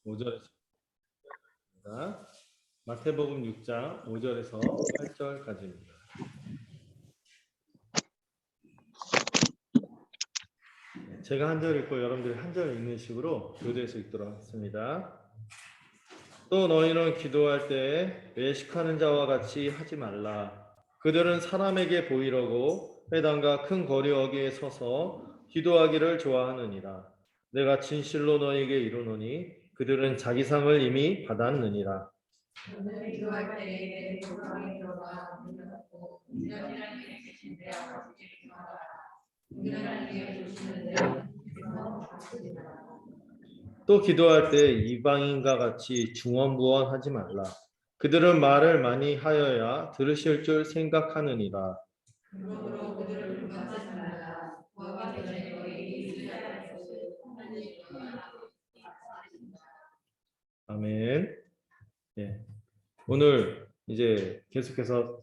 5절에서 마태복음 6장 5절에서 8절까지입니다. 제가 한 절 읽고 여러분들이 한 절 읽는 식으로 교대해서 읽도록 하겠습니다. 또 너희는 기도할 때 외식하는 자와 같이 하지 말라. 그들은 사람에게 보이려고 회당과 큰 거리 어귀에 서서 기도하기를 좋아하느니라. 내가 진실로 너희에게 이르노니 그들은 자기 상을 이미 받았느니라. 너는 기도할 때에 조상에 들어가 문을 닫고 운전이라는 일에 계신 내 아버지께 기도하라. 운전하는 일에 계시는 내 아버지께서 받으시리라. 또 기도할 때 이방인과 같이 중언부언하지 말라. 그들은 말을 많이 하여야 들으실 줄 생각하느니라. 그러므로 그들을 불같이 살라. 그와 전에 너희 이스라엘 것을 하나님의 아멘. 예. 오늘 이제 계속해서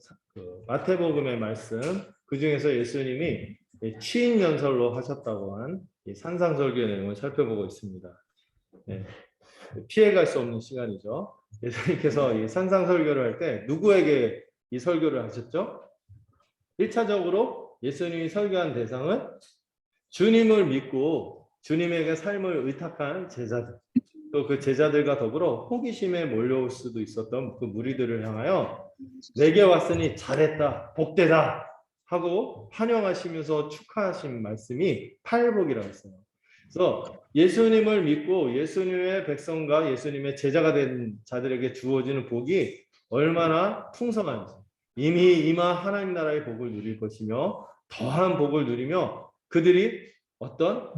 마태복음의 말씀, 그 중에서 예수님이 취임 연설로 하셨다고 한 산상설교의 내용을 살펴보고 있습니다. 예. 피해갈 수 없는 시간이죠. 예수님께서 이 산상설교를 할 때 누구에게 이 설교를 하셨죠? 1차적으로 예수님이 설교한 대상은 주님을 믿고 주님에게 삶을 의탁한 제자들, 또 그 제자들과 더불어 호기심에 몰려올 수도 있었던 그 무리들을 향하여 내게 왔으니 잘했다, 복되다 하고 환영하시면서 축하하신 말씀이 팔복이라고 했어요. 그래서 예수님을 믿고 예수님의 백성과 예수님의 제자가 된 자들에게 주어지는 복이 얼마나 풍성한지, 이미 임한 하나님 나라의 복을 누릴 것이며 더한 복을 누리며 그들이 어떤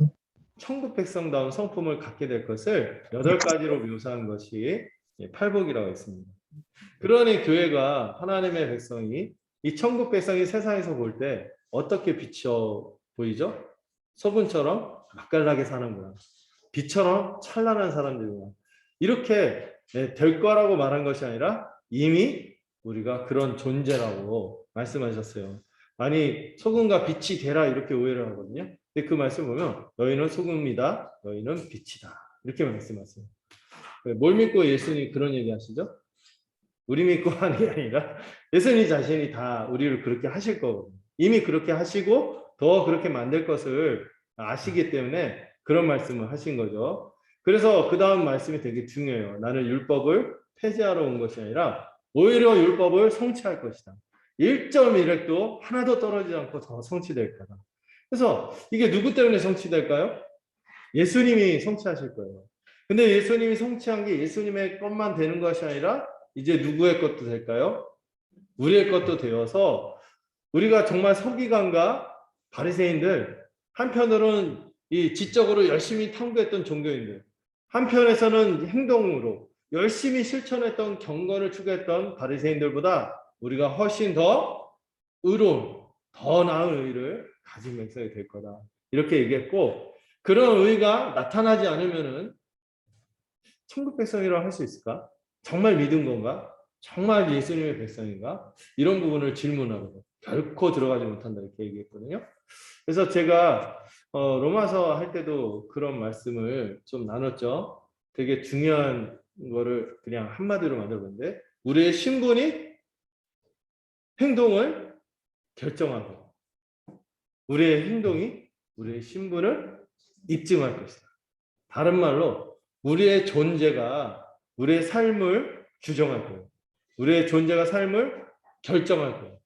천국 백성다운 성품을 갖게 될 것을 8가지로 묘사한 것이 팔복이라고 했습니다. 그러니 교회가 하나님의 백성이 이 천국 백성이 세상에서 볼 때 어떻게 비쳐 보이죠? 소금처럼 맛깔나게 사는구나. 빛처럼 찬란한 사람들이구나. 이렇게 될 거라고 말한 것이 아니라 이미 우리가 그런 존재라고 말씀하셨어요. 아니 소금과 빛이 되라 이렇게 오해를 하거든요. 근데 그 말씀 보면 너희는 소금이다, 너희는 빛이다 이렇게 말씀하세요. 뭘 믿고 예수님이 그런 얘기 하시죠? 우리 믿고 하는 게 아니라 예수님 자신이 다 우리를 그렇게 하실 거거든요. 이미 그렇게 하시고 더 그렇게 만들 것을 아시기 때문에 그런 말씀을 하신 거죠. 그래서 그 다음 말씀이 되게 중요해요. 나는 율법을 폐지하러 온 것이 아니라 오히려 율법을 성취할 것이다. 1.1획도 하나도 떨어지지 않고 더 성취될 거다. 그래서 이게 누구 때문에 성취될까요? 예수님이 성취하실 거예요. 근데 예수님이 성취한 게 예수님의 것만 되는 것이 아니라 이제 누구의 것도 될까요? 우리의 것도 되어서 우리가 정말 서기관과 바리새인들, 한편으로는 이 지적으로 열심히 탐구했던 종교인들, 한편에서는 행동으로 열심히 실천했던 경건을 추구했던 바리새인들보다 우리가 훨씬 더 의로운, 더 나은 의를 가진 백성이 될 거다. 이렇게 얘기했고, 그런 의가 나타나지 않으면은 천국 백성이라고 할 수 있을까? 정말 믿은 건가? 정말 예수님의 백성인가? 이런 부분을 질문하고 결코 들어가지 못한다 이렇게 얘기했거든요. 그래서 제가 로마서 할 때도 그런 말씀을 좀 나눴죠. 되게 중요한 거를 그냥 한마디로 만들었는데 우리의 신분이 행동을 결정하고 우리의 행동이 우리의 신분을 입증할 것이다. 다른 말로 우리의 존재가 우리의 삶을 규정할 거예요. 우리의 존재가 삶을 결정할 거예요.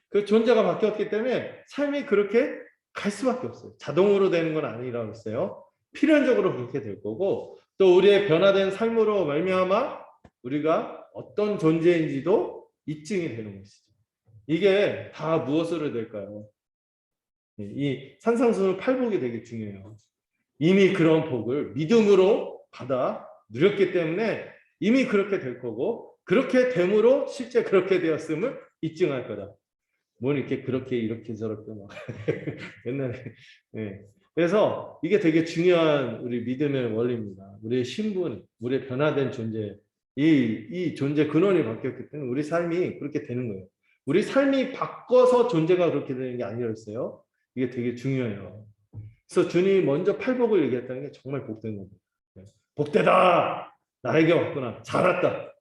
그 존재가 바뀌었기 때문에 삶이 그렇게 갈 수밖에 없어요. 자동으로 되는 건 아니라고 했어요. 필연적으로 그렇게 될 거고 또 우리의 변화된 삶으로 말미암아 우리가 어떤 존재인지도 입증이 되는 것이죠. 이게 다 무엇으로 될까요? 이 산상수훈 팔복이 되게 중요해요. 이미 그런 복을 믿음으로 받아 누렸기 때문에 이미 그렇게 될 거고 그렇게 됨으로 실제 그렇게 되었음을 입증할 거다. 뭘 이렇게 그렇게 이렇게 저렇게 막 옛날에 네. 그래서 이게 되게 중요한 우리 믿음의 원리입니다. 우리의 신분, 우리의 변화된 존재, 이 존재 근원이 바뀌었기 때문에 우리 삶이 그렇게 되는 거예요. 우리 삶이 바꿔서 존재가 그렇게 되는 게 아니었어요. 이게 되게 중요해요. 그래서 주님이 먼저 팔복을 얘기했다는 게 정말 복된 겁니다. 복되다! 나에게 왔구나. 잘 왔다.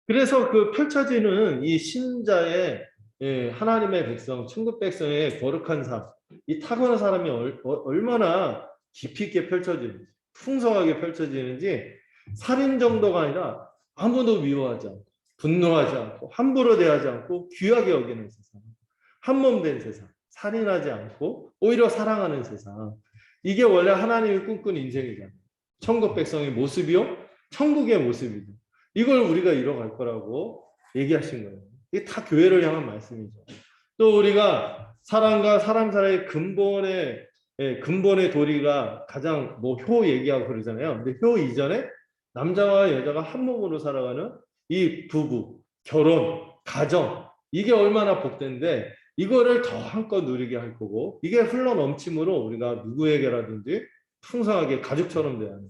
그래서 그 펼쳐지는 이 신자의 하나님의 백성, 천국 백성의 거룩한 삶, 이 탁월한 사람이 얼마나 깊이 있게 펼쳐지는지, 풍성하게 펼쳐지는지 살인 정도가 아니라 아무도 미워하지 않고, 분노하지 않고, 함부로 대하지 않고, 귀하게 여기는 세상, 한몸된 세상, 살인하지 않고, 오히려 사랑하는 세상. 이게 원래 하나님이 꿈꾼 인생이잖아요. 천국 백성의 모습이요, 천국의 모습이죠. 이걸 우리가 이뤄갈 거라고 얘기하신 거예요. 이게 다 교회를 향한 말씀이죠. 또 우리가 사람과 사람 사이의 근본의 도리가 가장 뭐 효 얘기하고 그러잖아요. 근데 효 이전에 남자와 여자가 한 몸으로 살아가는 이 부부, 결혼, 가정, 이게 얼마나 복된데 이거를 더 한껏 누리게 할 거고, 이게 흘러 넘침으로 우리가 누구에게라든지 풍성하게 가족처럼 대하는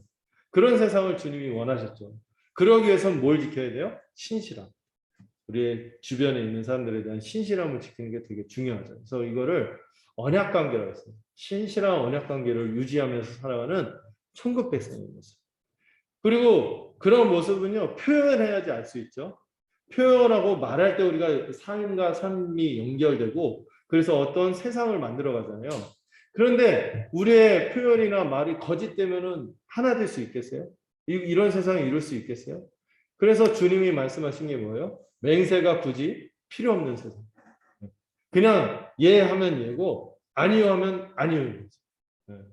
그런 세상을 주님이 원하셨죠. 그러기 위해서는 뭘 지켜야 돼요? 신실함. 우리의 주변에 있는 사람들에 대한 신실함을 지키는 게 되게 중요하죠. 그래서 이거를 언약 관계라고 했어요. 신실한 언약 관계를 유지하면서 살아가는 천국 백성의 모습. 그리고 그런 모습은요, 표현해야지 알 수 있죠. 표현하고 말할 때 우리가 삶과 삶이 연결되고, 그래서 어떤 세상을 만들어 가잖아요. 그런데 우리의 표현이나 말이 거짓되면은 하나 될 수 있겠어요? 이런 세상에 이룰 수 있겠어요? 그래서 주님이 말씀하신 게 뭐예요? 맹세가 굳이 필요 없는 세상. 그냥 예 하면 예고 아니요 하면 아니요인 거죠.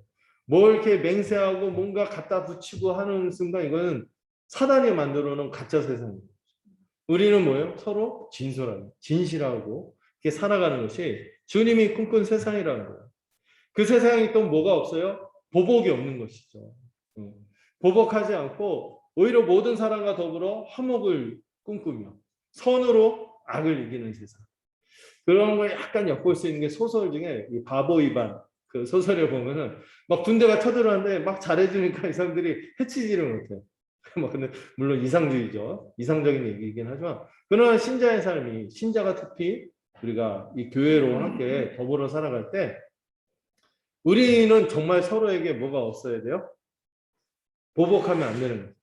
뭐 이렇게 맹세하고 뭔가 갖다 붙이고 하는 순간 이거는 사단이 만들어 놓은 가짜 세상입니다. 우리는 뭐예요? 서로 진솔하고 진실하고 이렇게 살아가는 것이 주님이 꿈꾼 세상이라는 거예요. 그 세상에 또 뭐가 없어요? 보복이 없는 것이죠. 보복하지 않고 오히려 모든 사람과 더불어 화목을 꿈꾸며 선으로 악을 이기는 세상. 그런 걸 약간 엿볼 수 있는 게 소설 중에 이 바보 이반 그 소설에 보면은 막 군대가 쳐들어왔는데 막 잘해주니까 이 사람들이 해치지를 못해. 뭐 근데 물론 이상주의죠. 이상적인 얘기이긴 하지만 그러나 신자의 삶이 신자가 특히 우리가 이 교회로 함께 더불어 살아갈 때 우리는 정말 서로에게 뭐가 없어야 돼요? 보복하면 안 되는 거예요.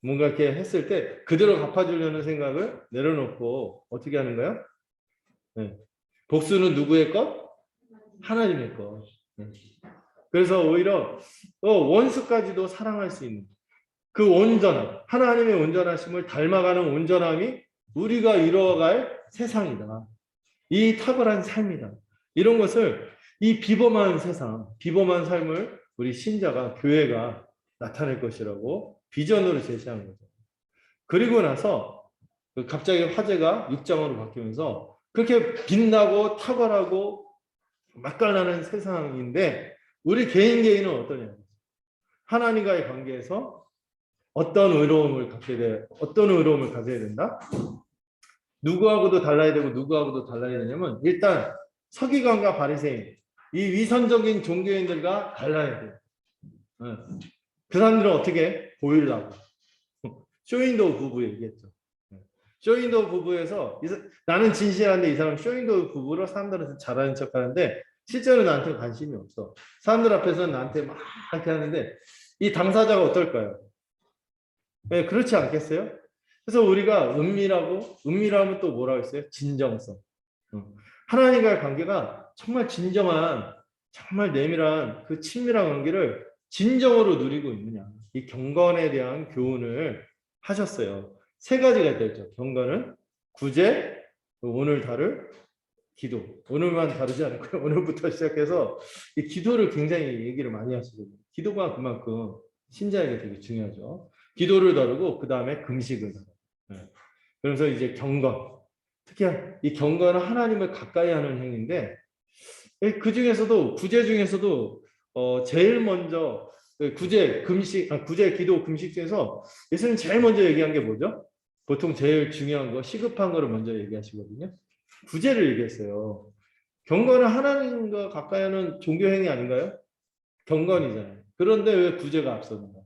뭔가 이렇게 했을 때 그대로 갚아주려는 생각을 내려놓고 어떻게 하는 거예요? 네. 복수는 누구의 것? 하나님의 것. 네. 그래서 오히려 원수까지도 사랑할 수 있는 그 온전함, 하나님의 온전하심을 닮아가는 온전함이 우리가 이루어갈 세상이다. 이 탁월한 삶이다. 이런 것을 이 비범한 세상, 비범한 삶을 우리 신자가, 교회가 나타낼 것이라고 비전으로 제시한 거죠. 그리고 나서 갑자기 화제가 6장으로 바뀌면서 그렇게 빛나고 탁월하고 맛깔나는 세상인데 우리 개인은 어떠냐? 하나님과의 관계에서 어떤 의로움을 가져야 된다? 누구하고도 달라야 되고 누구하고도 달라야 되냐면 일단 서기관과 바리새인 이 위선적인 종교인들과 달라야 돼요. 그 사람들은 어떻게 보이려고 쇼윈도우 부부 얘기했죠. 쇼윈도우 부부에서 나는 진실한데 이 사람 쇼윈도우 부부로 사람들한테 잘하는 척하는데 실제로 나한테 관심이 없어. 사람들 앞에서는 나한테 막 이렇게 하는데 이 당사자가 어떨까요? 네, 그렇지 않겠어요? 그래서 우리가 은밀하면 또 뭐라고 했어요? 진정성. 하나님과의 관계가 정말 진정한, 정말 내밀한 그 친밀한 관계를 진정으로 누리고 있느냐. 이 경건에 대한 교훈을 하셨어요. 세 가지가 되죠. 경건은 구제, 오늘 다룰 기도. 오늘만 다루지 않고요. 오늘부터 시작해서 이 기도를 굉장히 얘기를 많이 하시거든요. 기도가 그만큼 신자에게 되게 중요하죠. 기도를 다루고 그 다음에 금식을 다루고. 그래서 이제 경건. 특히 이 경건은 하나님을 가까이 하는 행위인데 그 중에서도 구제 중에서도 제일 먼저 구제 기도 금식 중에서 예수님 제일 먼저 얘기한 게 뭐죠? 보통 제일 중요한 거 시급한 거를 먼저 얘기하시거든요. 구제를 얘기했어요. 경건은 하나님과 가까이 하는 종교 행위 아닌가요? 경건이잖아요. 그런데 왜 구제가 앞섰는가?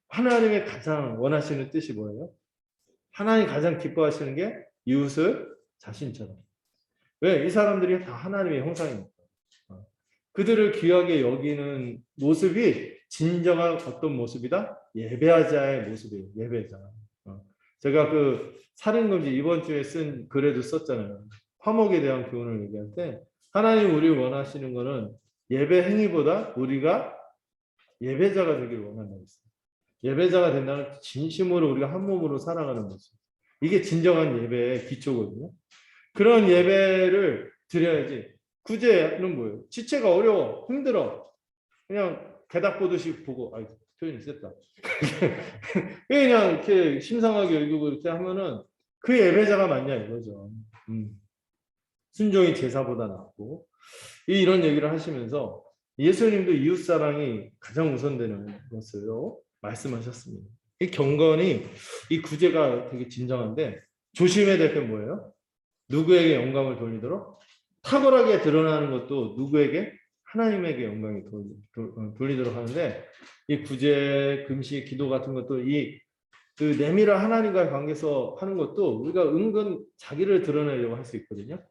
하나님의 가장 원하시는 뜻이 뭐예요? 하나님 가장 기뻐하시는 게 이웃을 자신처럼. 왜? 이 사람들이 다 하나님의 형상입니다. 그들을 귀하게 여기는 모습이 진정한 어떤 모습이다? 예배자의 모습이에요. 예배자. 제가 그 살인금지 이번 주에 쓴 글에도 썼잖아요. 화목에 대한 교훈을 얘기할 때 하나님 우리 원하시는 거는 예배 행위보다 우리가 예배자가 되기를 원한다고 했어요. 예배자가 된다는 진심으로 우리가 한 몸으로 살아가는 모습. 이게 진정한 예배의 기초거든요. 그런 예배를 드려야지. 구제는 뭐예요? 지체가 어려워, 힘들어. 그냥 개닭 보듯이 보고, 아, 표현이 셌다. 그냥 이렇게 심상하게 여기고 이렇게 하면은 그 예배자가 맞냐 이거죠. 순종이 제사보다 낫고 이런 얘기를 하시면서 예수님도 이웃사랑이 가장 우선되는 것으로 말씀하셨습니다. 이 경건이 이 구제가 되게 진정한데 조심해야 될 게 뭐예요? 누구에게 영광을 돌리도록 탁월하게 드러나는 것도 누구에게? 하나님에게 영광이 돌리도록 하는데 이 구제, 금식, 기도 같은 것도 이 그 내밀한 하나님과의 관계에서 하는 것도 우리가 은근 자기를 드러내려고 할 수 있거든요.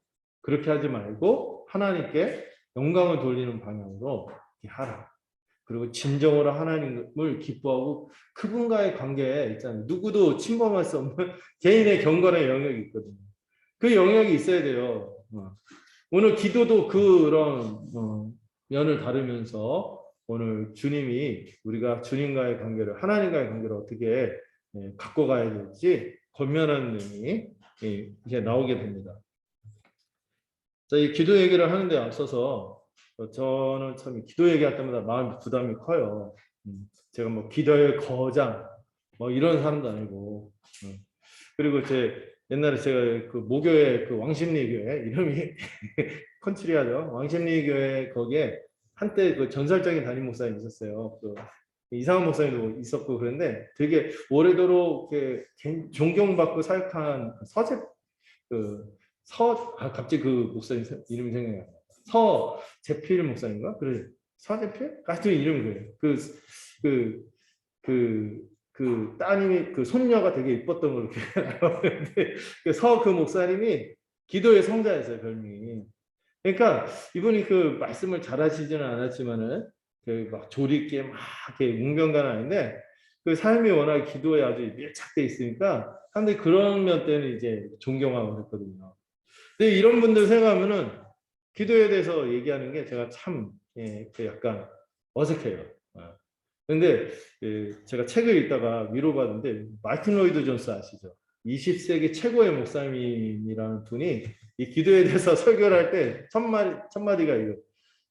그렇게 하지 말고 하나님께 영광을 돌리는 방향으로 하라. 그리고 진정으로 하나님을 기뻐하고 그분과의 관계에 있잖아요. 누구도 침범할 수 없는 개인의 경건의 영역이 있거든요. 그 영역이 있어야 돼요. 오늘 기도도 그런 면을 다루면서 오늘 주님이 우리가 주님과의 관계를 하나님과의 관계를 어떻게 갖고 가야 될지 권면하는 내용이 이제 나오게 됩니다. 자, 이 기도 얘기를 하는데 앞서서 저는 참 기도 얘기할 때마다 마음 부담이 커요. 제가 뭐 기도의 거장 뭐 이런 사람도 아니고 그리고 옛날에 제가 그 모교의 그 왕십리교회 이름이 컨츄리아죠. 왕십리교회 거기에 한때 그 전설적인 담임 목사님 있었어요. 그 이상한 목사님도 있었고 그런데 되게 오래도록 이렇게 존경받고 사역한 서재 갑자기 그 목사님 이름이 생각이 안 나요. 서재필 목사님인가? 그래. 서재필? 같은 이름이 그래요. 그 따님이 그 손녀가 되게 이뻤던 걸로 기억하는데 그 목사님이 기도의 성자였어요, 별명이. 그러니까 이분이 그 말씀을 잘하시지는 않았지만은 막 조리 있게 막 이렇게 웅변가는 아닌데 그 삶이 워낙 기도에 아주 밀착돼 있으니까 사람들이 그런 면 때는 이제 존경하고 그랬거든요. 근데 이런 분들 생각하면은 기도에 대해서 얘기하는 게 제가 참 약간 어색해요. 근데 제가 책을 읽다가 위로받은데 마틴 로이드 존스 아시죠? 20세기 최고의 목사님이라는 분이 이 기도에 대해서 설교를 할 때 첫마디가 이거.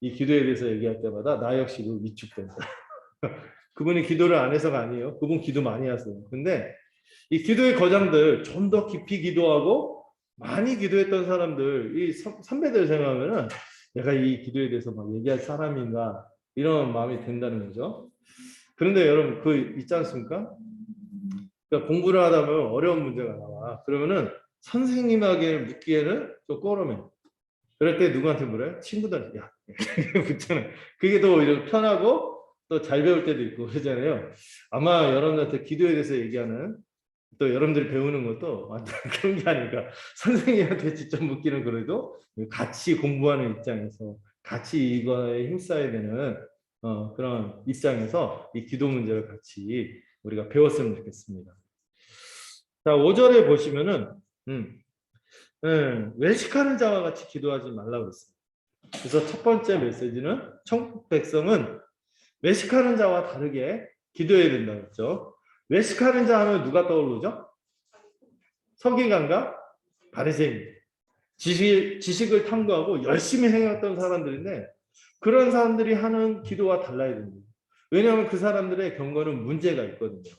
이 기도에 대해서 얘기할 때마다 나 역시 위축된다. 그분이 기도를 안 해서가 아니에요. 그분 기도 많이 하세요. 근데 이 기도의 거장들 좀 더 깊이 기도하고 많이 기도했던 사람들, 이 선배들 생각하면은 내가 이 기도에 대해서 막 얘기할 사람인가 이런 마음이 든다는 거죠. 그런데 여러분 그 있지 않습니까? 그러니까 공부를 하다 보면 어려운 문제가 나와. 그러면은 선생님에게 묻기에는 좀 꼬름해. 그럴 때 누구한테 물어요? 친구들. 야, 그렇잖아요. 그게 더 오히려 편하고 또 잘 배울 때도 있고 그러잖아요. 아마 여러분한테 기도에 대해서 얘기하는 또 여러분들이 배우는 것도 완전 그런 게 아닐까. 선생님한테 직접 묻기는 그래도 같이 공부하는 입장에서 같이 이거에 힘써야 되는 그런 입장에서 이 기도 문제를 같이 우리가 배웠으면 좋겠습니다. 자, 5절에 보시면은 외식하는 자와 같이 기도하지 말라고 했어요. 그래서 첫 번째 메시지는 천국 백성은 외식하는 자와 다르게 기도해야 된다고 했죠. 외식하는 자 하면 누가 떠오르죠? 서기관과 바리새인. 지식을 탐구하고 열심히 행했던 사람들인데 그런 사람들이 하는 기도와 달라야 됩니다. 왜냐하면 그 사람들의 경건은 문제가 있거든요.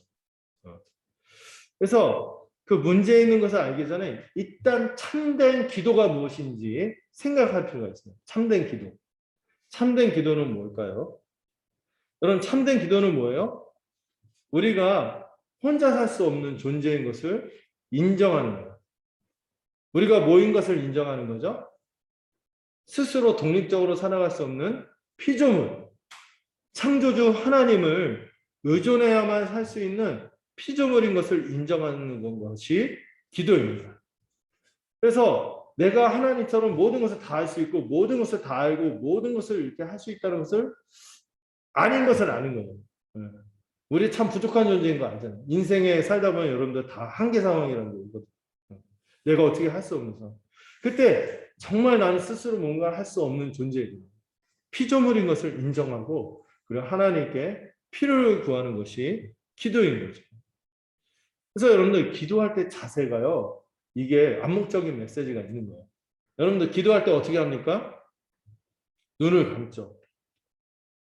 그래서 그 문제 있는 것을 알기 전에 일단 참된 기도가 무엇인지 생각할 필요가 있어요. 참된 기도. 참된 기도는 뭘까요? 여러분 참된 기도는 뭐예요? 우리가 혼자 살 수 없는 존재인 것을 인정하는 거예요. 우리가 뭐인 것을 인정하는 거죠? 스스로 독립적으로 살아갈 수 없는 피조물, 창조주 하나님을 의존해야만 살 수 있는 피조물인 것을 인정하는 것이 기도입니다. 그래서 내가 하나님처럼 모든 것을 다 할 수 있고 모든 것을 다 알고 모든 것을 이렇게 할 수 있다는 것을 아닌 것은 아닌 거예요. 예. 우리 참 부족한 존재인 거 알잖아요. 인생에 살다 보면 여러분들 다 한계 상황이라는 거 있거든요. 내가 어떻게 할 수 없는 상황. 그때 정말 나는 스스로 뭔가 할 수 없는 존재예요. 피조물인 것을 인정하고 그리고 하나님께 피를 구하는 것이 기도인 거죠. 그래서 여러분들 기도할 때 자세가요. 이게 암묵적인 메시지가 있는 거예요. 여러분들 기도할 때 어떻게 합니까? 눈을 감죠.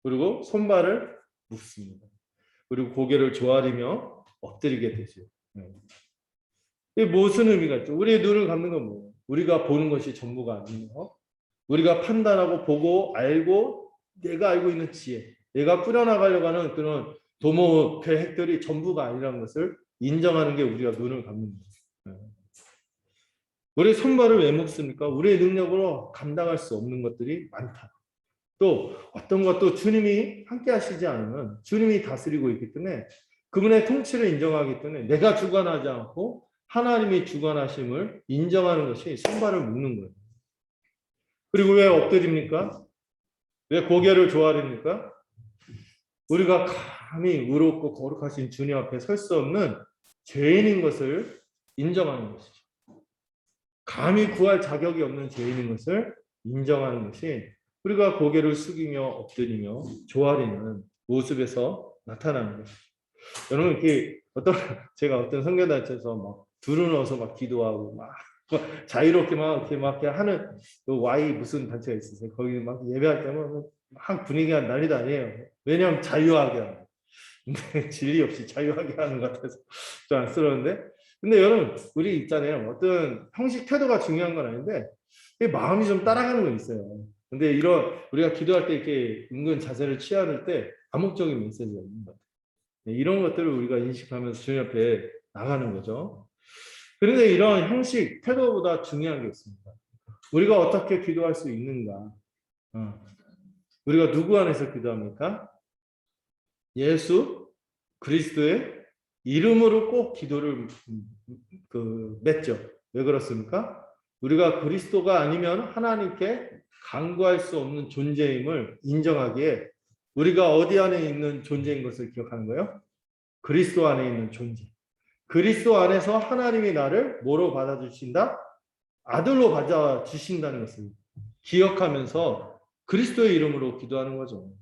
그리고 손발을 묶습니다. 그리고 고개를 조아리며 엎드리게 되죠. 이게 무슨 의미가 있죠? 우리의 눈을 감는 건 뭐예요? 우리가 보는 것이 전부가 아니에요. 우리가 판단하고 보고 알고 내가 알고 있는 지혜, 내가 꾸려나가려고 하는 그런 도모 계획들이 전부가 아니라는 것을 인정하는 게 우리가 눈을 감는 거예요. 우리 손발을 왜 묶습니까? 우리의 능력으로 감당할 수 없는 것들이 많다. 또 어떤 것도 주님이 함께 하시지 않으면 주님이 다스리고 있기 때문에 그분의 통치를 인정하기 때문에 내가 주관하지 않고 하나님이 주관하심을 인정하는 것이 손발을 묶는 거예요. 그리고 왜 엎드립니까? 왜 고개를 조아립니까? 우리가 감히 의롭고 거룩하신 주님 앞에 설 수 없는 죄인인 것을 인정하는 것이죠. 감히 구할 자격이 없는 죄인인 것을 인정하는 것이 우리가 고개를 숙이며 엎드리며 조아리는 모습에서 나타나는 거예요. 여러분 이렇게 제가 어떤 선교단체에서 막 둘을 넣어서 막 기도하고 막 자유롭게 막 이렇게 하는 Y 무슨 단체가 있으세요? 거기 막 예배할 때면 막 분위기가 난리도 아니에요. 왜냐하면 자유하게 하는. 근데 진리 없이 자유하게 하는 것 같아서 좀 안쓰러운데. 근데 여러분 우리 있잖아요. 어떤 형식 태도가 중요한 건 아닌데 마음이 좀 따라가는 건 있어요. 근데 이런 우리가 기도할 때 이렇게 은근 자세를 취할 때 암묵적인 메시지가 있는 것 같아요. 이런 것들을 우리가 인식하면서 주님 앞에 나가는 거죠. 그런데 이런 형식, 태도보다 중요한 게 있습니다. 우리가 어떻게 기도할 수 있는가? 우리가 누구 안에서 기도합니까? 예수 그리스도의 이름으로 꼭 기도를 맺죠. 왜 그렇습니까? 우리가 그리스도가 아니면 하나님께 간구할 수 없는 존재임을 인정하기에 우리가 어디 안에 있는 존재인 것을 기억하는 거예요? 그리스도 안에 있는 존재. 그리스도 안에서 하나님이 나를 뭐로 받아주신다? 아들로 받아주신다는 것을 기억하면서 그리스도의 이름으로 기도하는 거죠.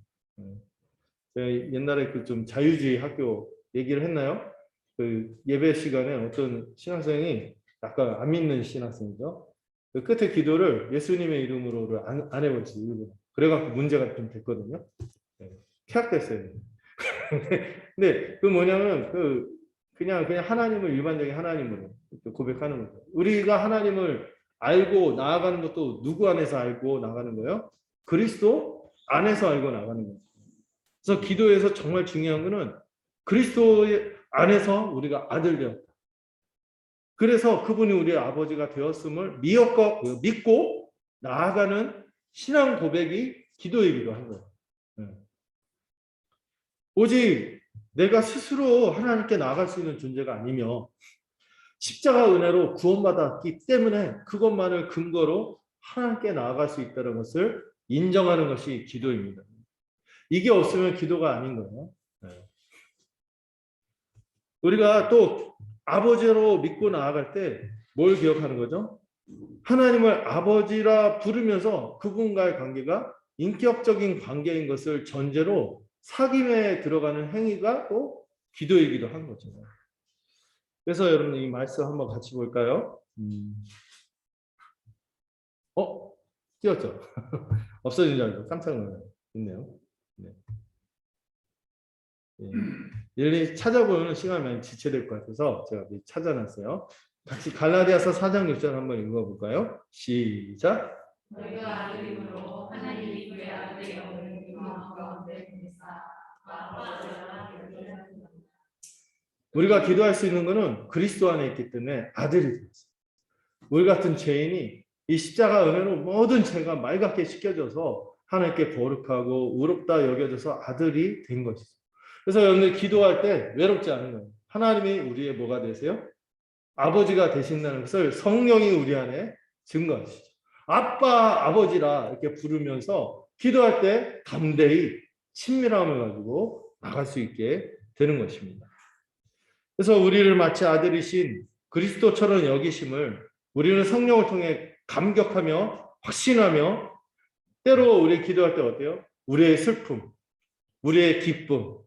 제가 옛날에 그 좀 자유주의 학교 얘기를 했나요? 그 예배 시간에 어떤 신학생이 약간 안 믿는 신학생이죠. 그 끝에 기도를 예수님의 이름으로를 안 해버렸어요. 일부러. 그래갖고 문제가 좀 됐거든요. 퇴학됐어요. 근데 그 뭐냐면 그냥 하나님을 일반적인 하나님으로 고백하는 거죠. 우리가 하나님을 알고 나아가는 것도 누구 안에서 알고 나가는 거예요? 그리스도 안에서 알고 나가는 거죠. 그래서 기도에서 정말 중요한 거는 그리스도의 안에서 우리가 아들 되었다. 그래서 그분이 우리의 아버지가 되었음을 믿고 나아가는 신앙 고백이 기도이기도 한 거예요. 오직 내가 스스로 하나님께 나아갈 수 있는 존재가 아니며 십자가 은혜로 구원받았기 때문에 그것만을 근거로 하나님께 나아갈 수 있다는 것을 인정하는 것이 기도입니다. 이게 없으면 기도가 아닌 거예요. 우리가 또 아버지로 믿고 나아갈 때 뭘 기억하는 거죠? 하나님을 아버지라 부르면서 그분과의 관계가 인격적인 관계인 것을 전제로 사귐에 들어가는 행위가 또 기도이기도 한 거죠. 그래서 여러분 이 말씀 한번 같이 볼까요? 띄었죠? 없어진 줄 알고 깜짝 놀라요. 있네요. 네. 일일이 찾아보는 시간이 많이 지체될 것 같아서 제가 찾아놨어요. 같이 갈라디아서 4장 6절 한번 읽어볼까요? 시작. 너희가 아들임으로 하나님이 그의 아들의 영을 마음 가운데 보내사 우리가 기도할 수 있는 것은 그리스도 안에 있기 때문에 아들이 되었어요. 우리 같은 죄인이 이 십자가 은혜로 모든 죄가 맑게 씻겨져서 하나님께 거룩하고 의롭다 여겨져서 아들이 된 것이죠. 그래서 여러분들 기도할 때 외롭지 않은 거예요. 하나님이 우리의 뭐가 되세요? 아버지가 되신다는 것을 성령이 우리 안에 증거하시죠. 아빠, 아버지라 이렇게 부르면서 기도할 때 담대히 친밀함을 가지고 나갈 수 있게 되는 것입니다. 그래서 우리를 마치 아들이신 그리스도처럼 여기심을 우리는 성령을 통해 감격하며 확신하며 때로 우리 기도할 때 어때요? 우리의 슬픔, 우리의 기쁨,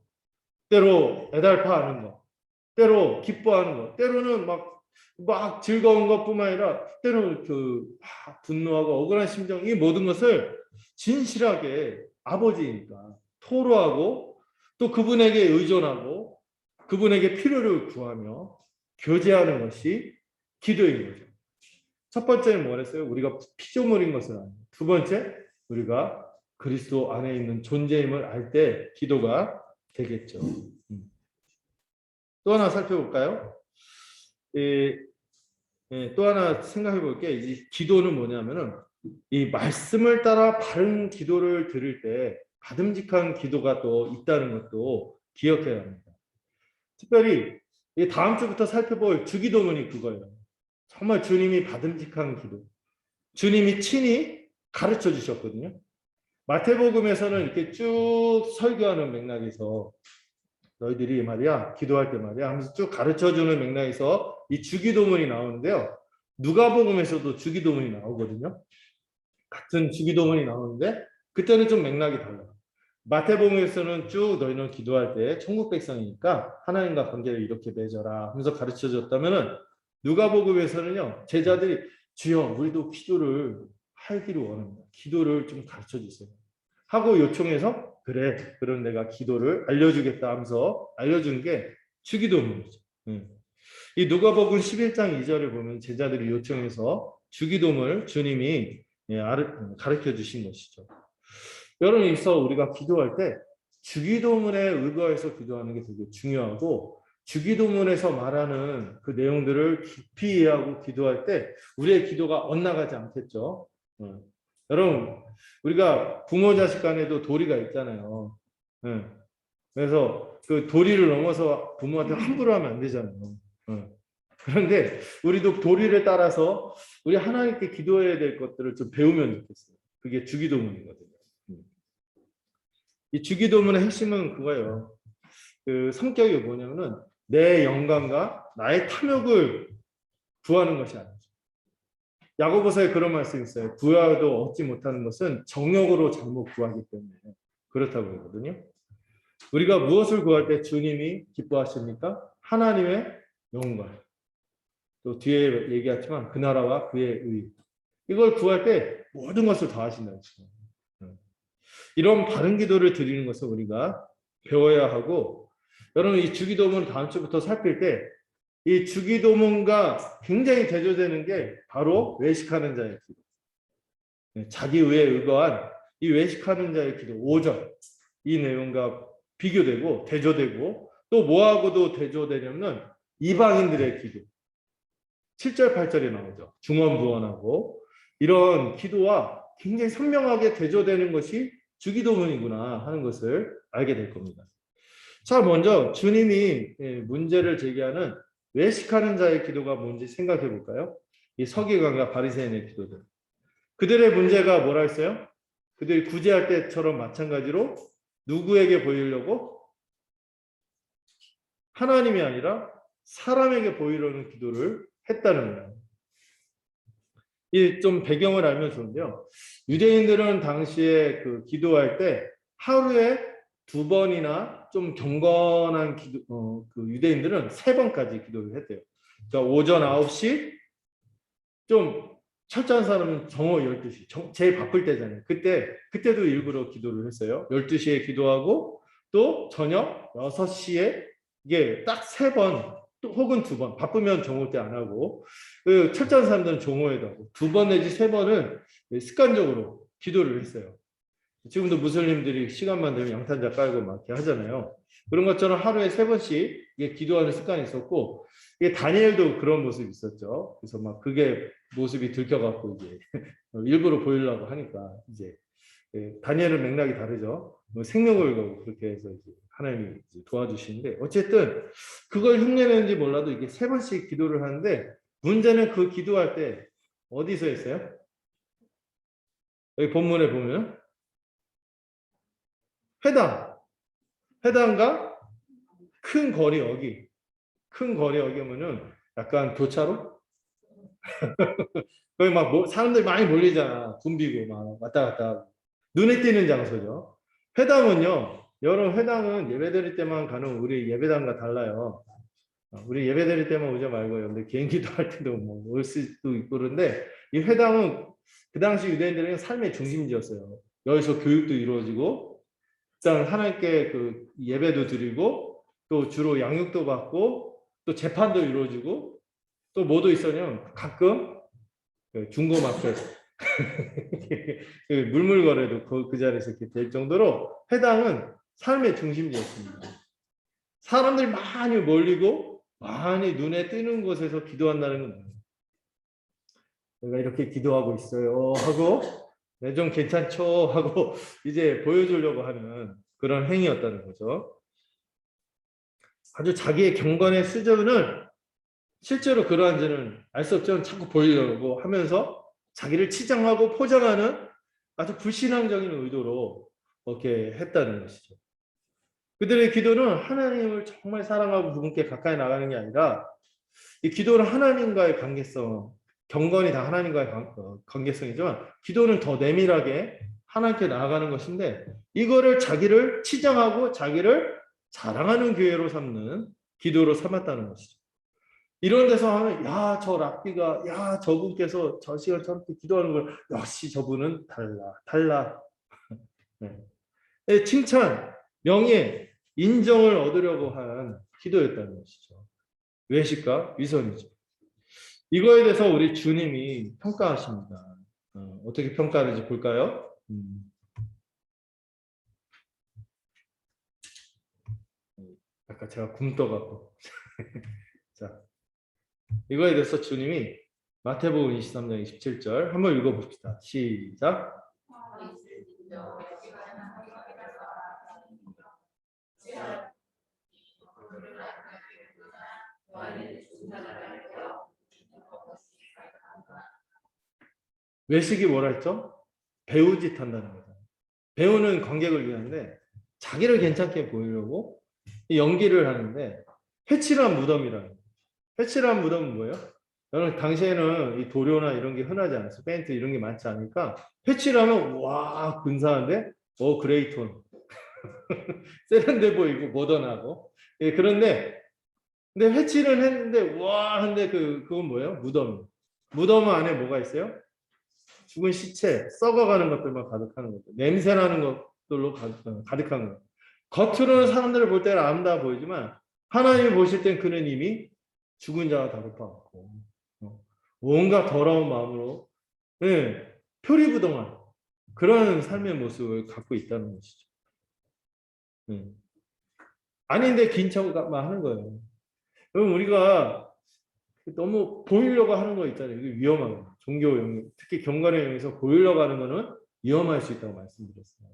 때로 애달파하는 것, 때로 기뻐하는 것, 때로는 막 즐거운 것뿐만 아니라 때로는 분노하고 억울한 심정, 이 모든 것을 진실하게 아버지니까 토로하고 또 그분에게 의존하고 그분에게 필요를 구하며 교제하는 것이 기도인 거죠. 첫 번째는 뭐랬어요? 우리가 피조물인 것을 아는. 두 번째, 우리가 그리스도 안에 있는 존재임을 알 때 기도가 되겠죠. 또 하나 살펴볼까요? 또 하나 생각해 볼게. 이 기도는 뭐냐면은 이 말씀을 따라 바른 기도를 드릴 때 받음직한 기도가 또 있다는 것도 기억해야 합니다. 특별히 이 다음 주부터 살펴볼 주기도문이 그거예요. 정말 주님이 받음직한 기도. 주님이 친히 가르쳐 주셨거든요. 마태복음에서는 이렇게 쭉 설교하는 맥락에서 너희들이 말이야 기도할 때 말이야 하면서 쭉 가르쳐주는 맥락에서 이 주기도문이 나오는데요. 누가복음에서도 주기도문이 나오거든요. 같은 주기도문이 나오는데 그때는 좀 맥락이 달라요. 마태복음에서는 쭉 너희는 기도할 때 천국 백성이니까 하나님과 관계를 이렇게 맺어라 하면서 가르쳐줬다면은 누가복음에서는요 제자들이 주여 우리도 기도를 하기를 원합니다. 기도를 좀 가르쳐 주세요. 하고 요청해서 그래 그럼 내가 기도를 알려주겠다 하면서 알려준 게 주기도문이죠. 이 누가복음 11장 2절을 보면 제자들이 요청해서 주기도문을 주님이 가르쳐 주신 것이죠. 여러분 여기서 우리가 기도할 때 주기도문에 의거해서 기도하는 게 되게 중요하고 주기도문에서 말하는 그 내용들을 깊이 이해하고 기도할 때 우리의 기도가 엇나가지 않겠죠. 여러분 우리가 부모 자식 간에도 도리가 있잖아요. 그래서 그 도리를 넘어서 부모한테 함부로 하면 안 되잖아요. 그런데 우리도 도리를 따라서 우리 하나님께 기도해야 될 것들을 좀 배우면 좋겠어요. 그게 주기도문이거든요. 이 주기도문의 핵심은 그거예요. 그 성격이 뭐냐면은 내 영광과 나의 탐욕을 구하는 것이 아니죠. 야고보서에 그런 말씀이 있어요. 구하도 얻지 못하는 것은 정욕으로 잘못 구하기 때문에 그렇다고 그러거든요. 우리가 무엇을 구할 때 주님이 기뻐하십니까? 하나님의 영광. 또 뒤에 얘기했지만 그 나라와 그의 의. 이걸 구할 때 모든 것을 다 하신다는 거죠. 이런 바른 기도를 드리는 것을 우리가 배워야 하고 여러분 이 주기도문 다음 주부터 살필 때 이 주기도문과 굉장히 대조되는 게 바로 외식하는 자의 기도. 자기 의에 의거한 이 외식하는 자의 기도 5절 이 내용과 비교되고 대조되고 또 뭐하고도 대조되냐면 이방인들의 기도 7절 8절이 나오죠. 중언부언하고 이런 기도와 굉장히 선명하게 대조되는 것이 주기도문이구나 하는 것을 알게 될 겁니다. 자, 먼저 주님이 문제를 제기하는 외식하는 자의 기도가 뭔지 생각해 볼까요? 이 서기관과 바리새인의 기도들. 그들의 문제가 뭐라 했어요? 그들이 구제할 때처럼 마찬가지로 누구에게 보이려고? 하나님이 아니라 사람에게 보이려는 기도를 했다는 거예요. 이 좀 배경을 알면 좋은데요. 유대인들은 당시에 그 기도할 때 하루에 2번이나 좀 경건한 기도, 그 유대인들은 3번까지 기도를 했대요. 그러니까 오전 9시, 좀 철저한 사람은 정오 12시, 제일 바쁠 때잖아요. 그때도 일부러 기도를 했어요. 12시에 기도하고 또 저녁 6시에 이게 딱 3번, 또 혹은 2번, 바쁘면 정오 때 안 하고, 그 철저한 사람들은 정오에도 하고, 2번 내지 3번은 습관적으로 기도를 했어요. 지금도 무슬림들이 시간만 되면 양탄자 깔고 막 이렇게 하잖아요. 그런 것처럼 하루에 3번씩 기도하는 습관이 있었고, 이게 다니엘도 그런 모습이 있었죠. 그래서 막 그게 모습이 들켜갖고 이제 일부러 보이려고 하니까 이제 다니엘은 맥락이 다르죠. 생명을 걸고 그렇게 해서 이제 하나님이 이제 도와주시는데 어쨌든 그걸 흉내내는지 몰라도 이게 3번씩 기도를 하는데 문제는 그 기도할 때 어디서 했어요? 여기 본문에 보면 회당과 큰 거리 어기. 큰 거리 어기면은 약간 교차로? 거기 막 사람들 많이 몰리잖아. 붐비고 막 왔다 갔다 하고. 눈에 띄는 장소죠. 회당은요. 여러분 회당은 예배 드릴 때만 가는 우리 예배당과 달라요. 우리 예배 드릴 때만 오지 말고 여러분들 개인기도 할 때도 뭐 올 수도 있고 그런데 이 회당은 그 당시 유대인들은 삶의 중심지였어요. 여기서 교육도 이루어지고 그다음 하나님께 그 예배도 드리고 또 주로 양육도 받고 또 재판도 이루어지고 또 뭐도 있었냐면 가끔 그 중고마켓 그 물물거래도 그 자리에서 이렇게 될 정도로 회당은 삶의 중심지였습니다. 사람들이 많이 몰리고 많이 눈에 띄는 곳에서 기도한다는 건 뭐예요? 내가 이렇게 기도하고 있어요 하고 네, 좀 괜찮죠 하고 이제 보여주려고 하는 그런 행위였다는 거죠. 아주 자기의 경건의 수준을 실제로 그러한지는 알 수 없지만 자꾸 보이려고 하면서 자기를 치장하고 포장하는 아주 불신앙적인 의도로 이렇게 했다는 것이죠. 그들의 기도는 하나님을 정말 사랑하고 그분께 가까이 나가는 게 아니라 이 기도는 하나님과의 관계성, 경건이 다 하나님과의 관계성이지만 기도는 더 내밀하게 하나님께 나아가는 것인데 이거를 자기를 치장하고 자기를 자랑하는 교회로 삼는 기도로 삼았다는 것이죠. 이런 데서 하면 야, 저 랍비가 야, 저분께서 저 시간 저렇게 기도하는 걸 역시 저분은 달라. 네. 칭찬, 명예, 인정을 얻으려고 한 기도였다는 것이죠. 외식과 위선이죠. 이거에 대해서 우리 주님이 평가하십니다. 어떻게 평가하는지 볼까요? 아까 제가 굶떠갖고. 자, 이거에 대해서 주님이 마태복음 23장 27절 한번 읽어봅시다. 시작. 외식이 뭐라 했죠? 배우짓 한다는 거죠. 배우는 관객을 위한데 자기를 괜찮게 보이려고 연기를 하는데 회칠한 무덤이라는 거예요. 회칠한 무덤은 뭐예요? 여러분 당시에는 이 도료나 이런 게 흔하지 않았어요. 페인트 이런 게 많지 않으니까 회칠하면 와 근사한데 그레이톤 세련돼 보이고 모던하고 그런데 근데 회칠은 했는데 와 근데 그건 뭐예요? 무덤 안에 뭐가 있어요? 죽은 시체, 썩어가는 것들만 가득하는 거죠. 냄새나는 것들로 가득한 거예요. 겉으로는 사람들을 볼 때는 아름다워 보이지만 하나님이 보실 땐 그는 이미 죽은 자가 다급하고 온갖 더러운 마음으로 표리부동한 그런 삶의 모습을 갖고 있다는 것이죠. 아닌데 긴 척만 하는 거예요. 그럼 우리가 너무 보이려고 하는 거 있잖아요. 이게 위험한 거예요. 종교 영역, 특히 경건의 영역에서 보이려고 하는 거는 위험할 수 있다고 말씀드렸어요.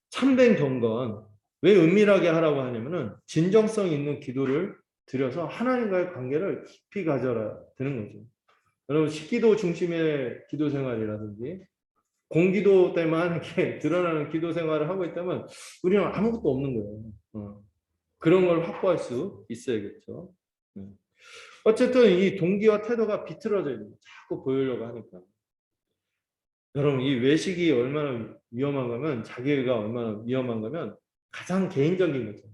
참된 경건, 왜 은밀하게 하라고 하냐면은 진정성 있는 기도를 드려서 하나님과의 관계를 깊이 가져야 되는 거죠. 여러분 식기도 중심의 기도 생활이라든지 공기도 때만 이렇게 드러나는 기도 생활을 하고 있다면 우리는 아무것도 없는 거예요. 그런 걸 확보할 수 있어야겠죠. 어쨌든 이 동기와 태도가 비틀어져 있는 거예요. 자꾸 보이려고 하니까. 여러분 이 외식이 얼마나 위험한 거면 자기가 얼마나 위험한 거면 가장 개인적인 거죠.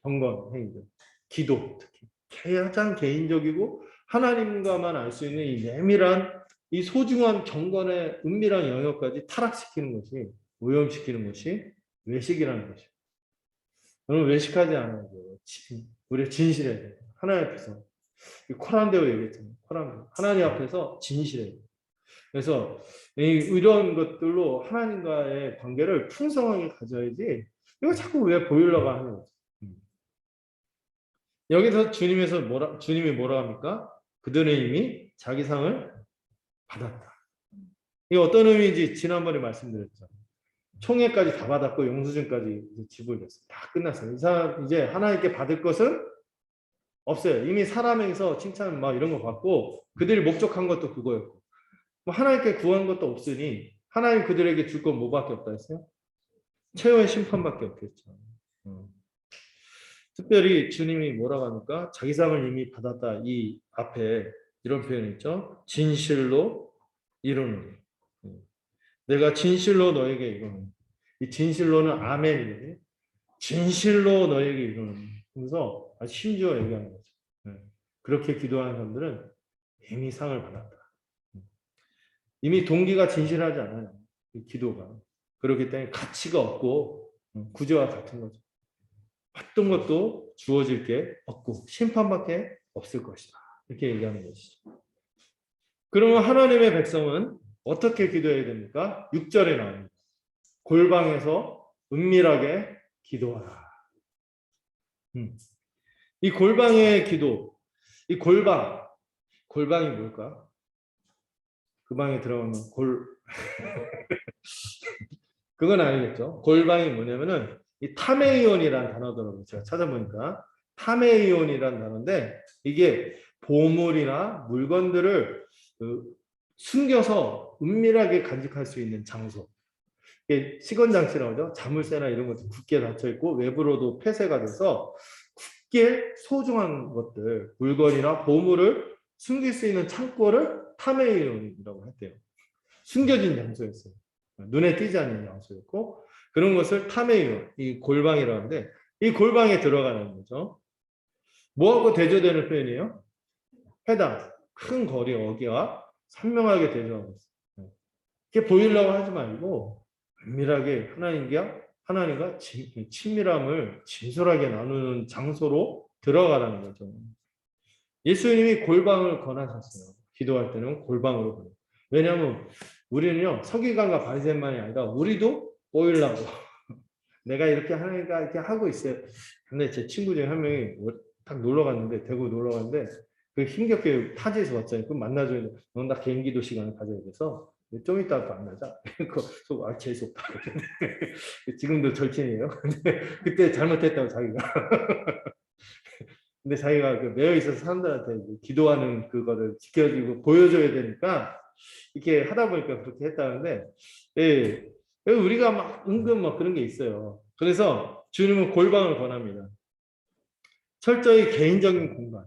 경건 행위죠. 기도 특히 가장 개인적이고 하나님과만 알 수 있는 이 내밀한 이 소중한 경건의 은밀한 영역까지 타락시키는 것이 오염시키는 것이 외식이라는 것이죠. 여러분 외식하지 않아요. 우리 진실해야 돼요. 하나님 앞에서 코란데오 얘기했잖아요. 코란데오 하나님 앞에서 진실해요. 그래서 이런 것들로 하나님과의 관계를 풍성하게 가져야지 이거 자꾸 왜 보이려고 하는 거죠. 여기서 주님이 뭐라 합니까? 그들은 이미 자기 상을 받았다. 이게 어떤 의미인지 지난번에 말씀드렸죠. 총회까지 다 받았고 영수증까지 지불됐어요. 다 끝났어요. 이 사람 이제 하나님께 받을 것은 없어요. 이미 사람에게서 칭찬 막 이런 거 받고 그들이 목적한 것도 그거였고 뭐 하나님께 구한 것도 없으니 하나님 그들에게 줄 건 뭐밖에 없다 했어요? 최후의 심판밖에 없겠죠. 특별히 주님이 뭐라고 하니까 자기 상을 이미 받았다. 이 앞에 이런 표현이 있죠. 진실로 이루는. 내가 진실로 너에게 이루는. 이 진실로는 아멘이거든요. 진실로 너에게 이루는. 그래서 아주 심지어 얘기하는 거죠. 그렇게 기도하는 사람들은 이미 상을 받았다. 이미 동기가 진실하지 않아요. 이 기도가. 그렇기 때문에 가치가 없고 구제와 같은 거죠. 어떤 것도 주어질 게 없고 심판밖에 없을 것이다. 이렇게 얘기하는 것이죠. 그러면 하나님의 백성은 어떻게 기도해야 됩니까? 6절에 나옵니다. 골방에서 은밀하게 기도하라. 이 골방의 기도, 이 골방이 뭘까? 그 방에 들어가면 그건 아니겠죠. 골방이 뭐냐면은 이 타메이온이라는 단어더라고요. 제가 찾아보니까 타메이온이라는 단어인데 이게 보물이나 물건들을 숨겨서 은밀하게 간직할 수 있는 장소. 이게 시건장치라고 하죠. 자물쇠나 이런 것도 굳게 닫혀 있고 외부로도 폐쇄가 돼서 굳게 소중한 것들, 물건이나 보물을 숨길 수 있는 창고를 타메이온이라고 했대요. 숨겨진 장소였어요. 눈에 띄지 않는 장소였고 그런 것을 타메이온, 이 골방이라고 하는데 이 골방에 들어가는 거죠. 뭐하고 대조되는 표현이에요? 회당, 큰 거리 어기와 선명하게 대조하고 있어요. 이렇게 보이려고 하지 말고 은밀하게 하나님과 친밀함을 진솔하게 나누는 장소로 들어가라는 거죠. 예수님이 골방을 권하셨어요. 기도할 때는 골방으로 권해요. 왜냐하면 우리는요 서기관과 바리새인만이 아니라 우리도 보이려고 내가 이렇게 하니까 이렇게 하고 있어요. 근데 제 친구 중에 한 명이 딱 놀러 갔는데 대구 놀러 갔는데 그 힘겹게 타지에서 왔잖아요. 그럼 만나줘야 돼. 넌 나 개인기도 시간을 가져야 돼서 좀 이따 만나자. 그 재수 없다. 지금도 절친이에요. 근데 그때 잘못했다고 자기가. 근데 자기가 그 매여 있어서 사람들한테 기도하는 그거를 지켜주고 보여줘야 되니까 이렇게 하다 보니까 그렇게 했다는데, 예, 우리가 막 은근 막 그런 게 있어요. 그래서 주님은 골방을 권합니다. 철저히 개인적인 공간,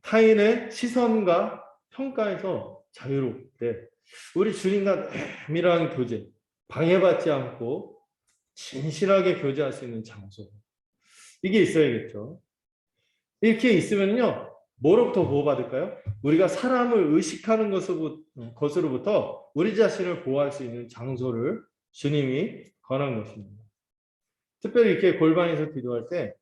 타인의 시선과 평가에서 자유롭게 우리 주님과 은밀한 교제, 방해받지 않고 진실하게 교제할 수 있는 장소. 이게 있어야겠죠. 이렇게 있으면요, 뭐로부터 보호받을까요? 우리가 사람을 의식하는 것으로부터 우리 자신을 보호할 수 있는 장소를 주님이 권한 것입니다. 특별히 이렇게 골방에서 기도할 때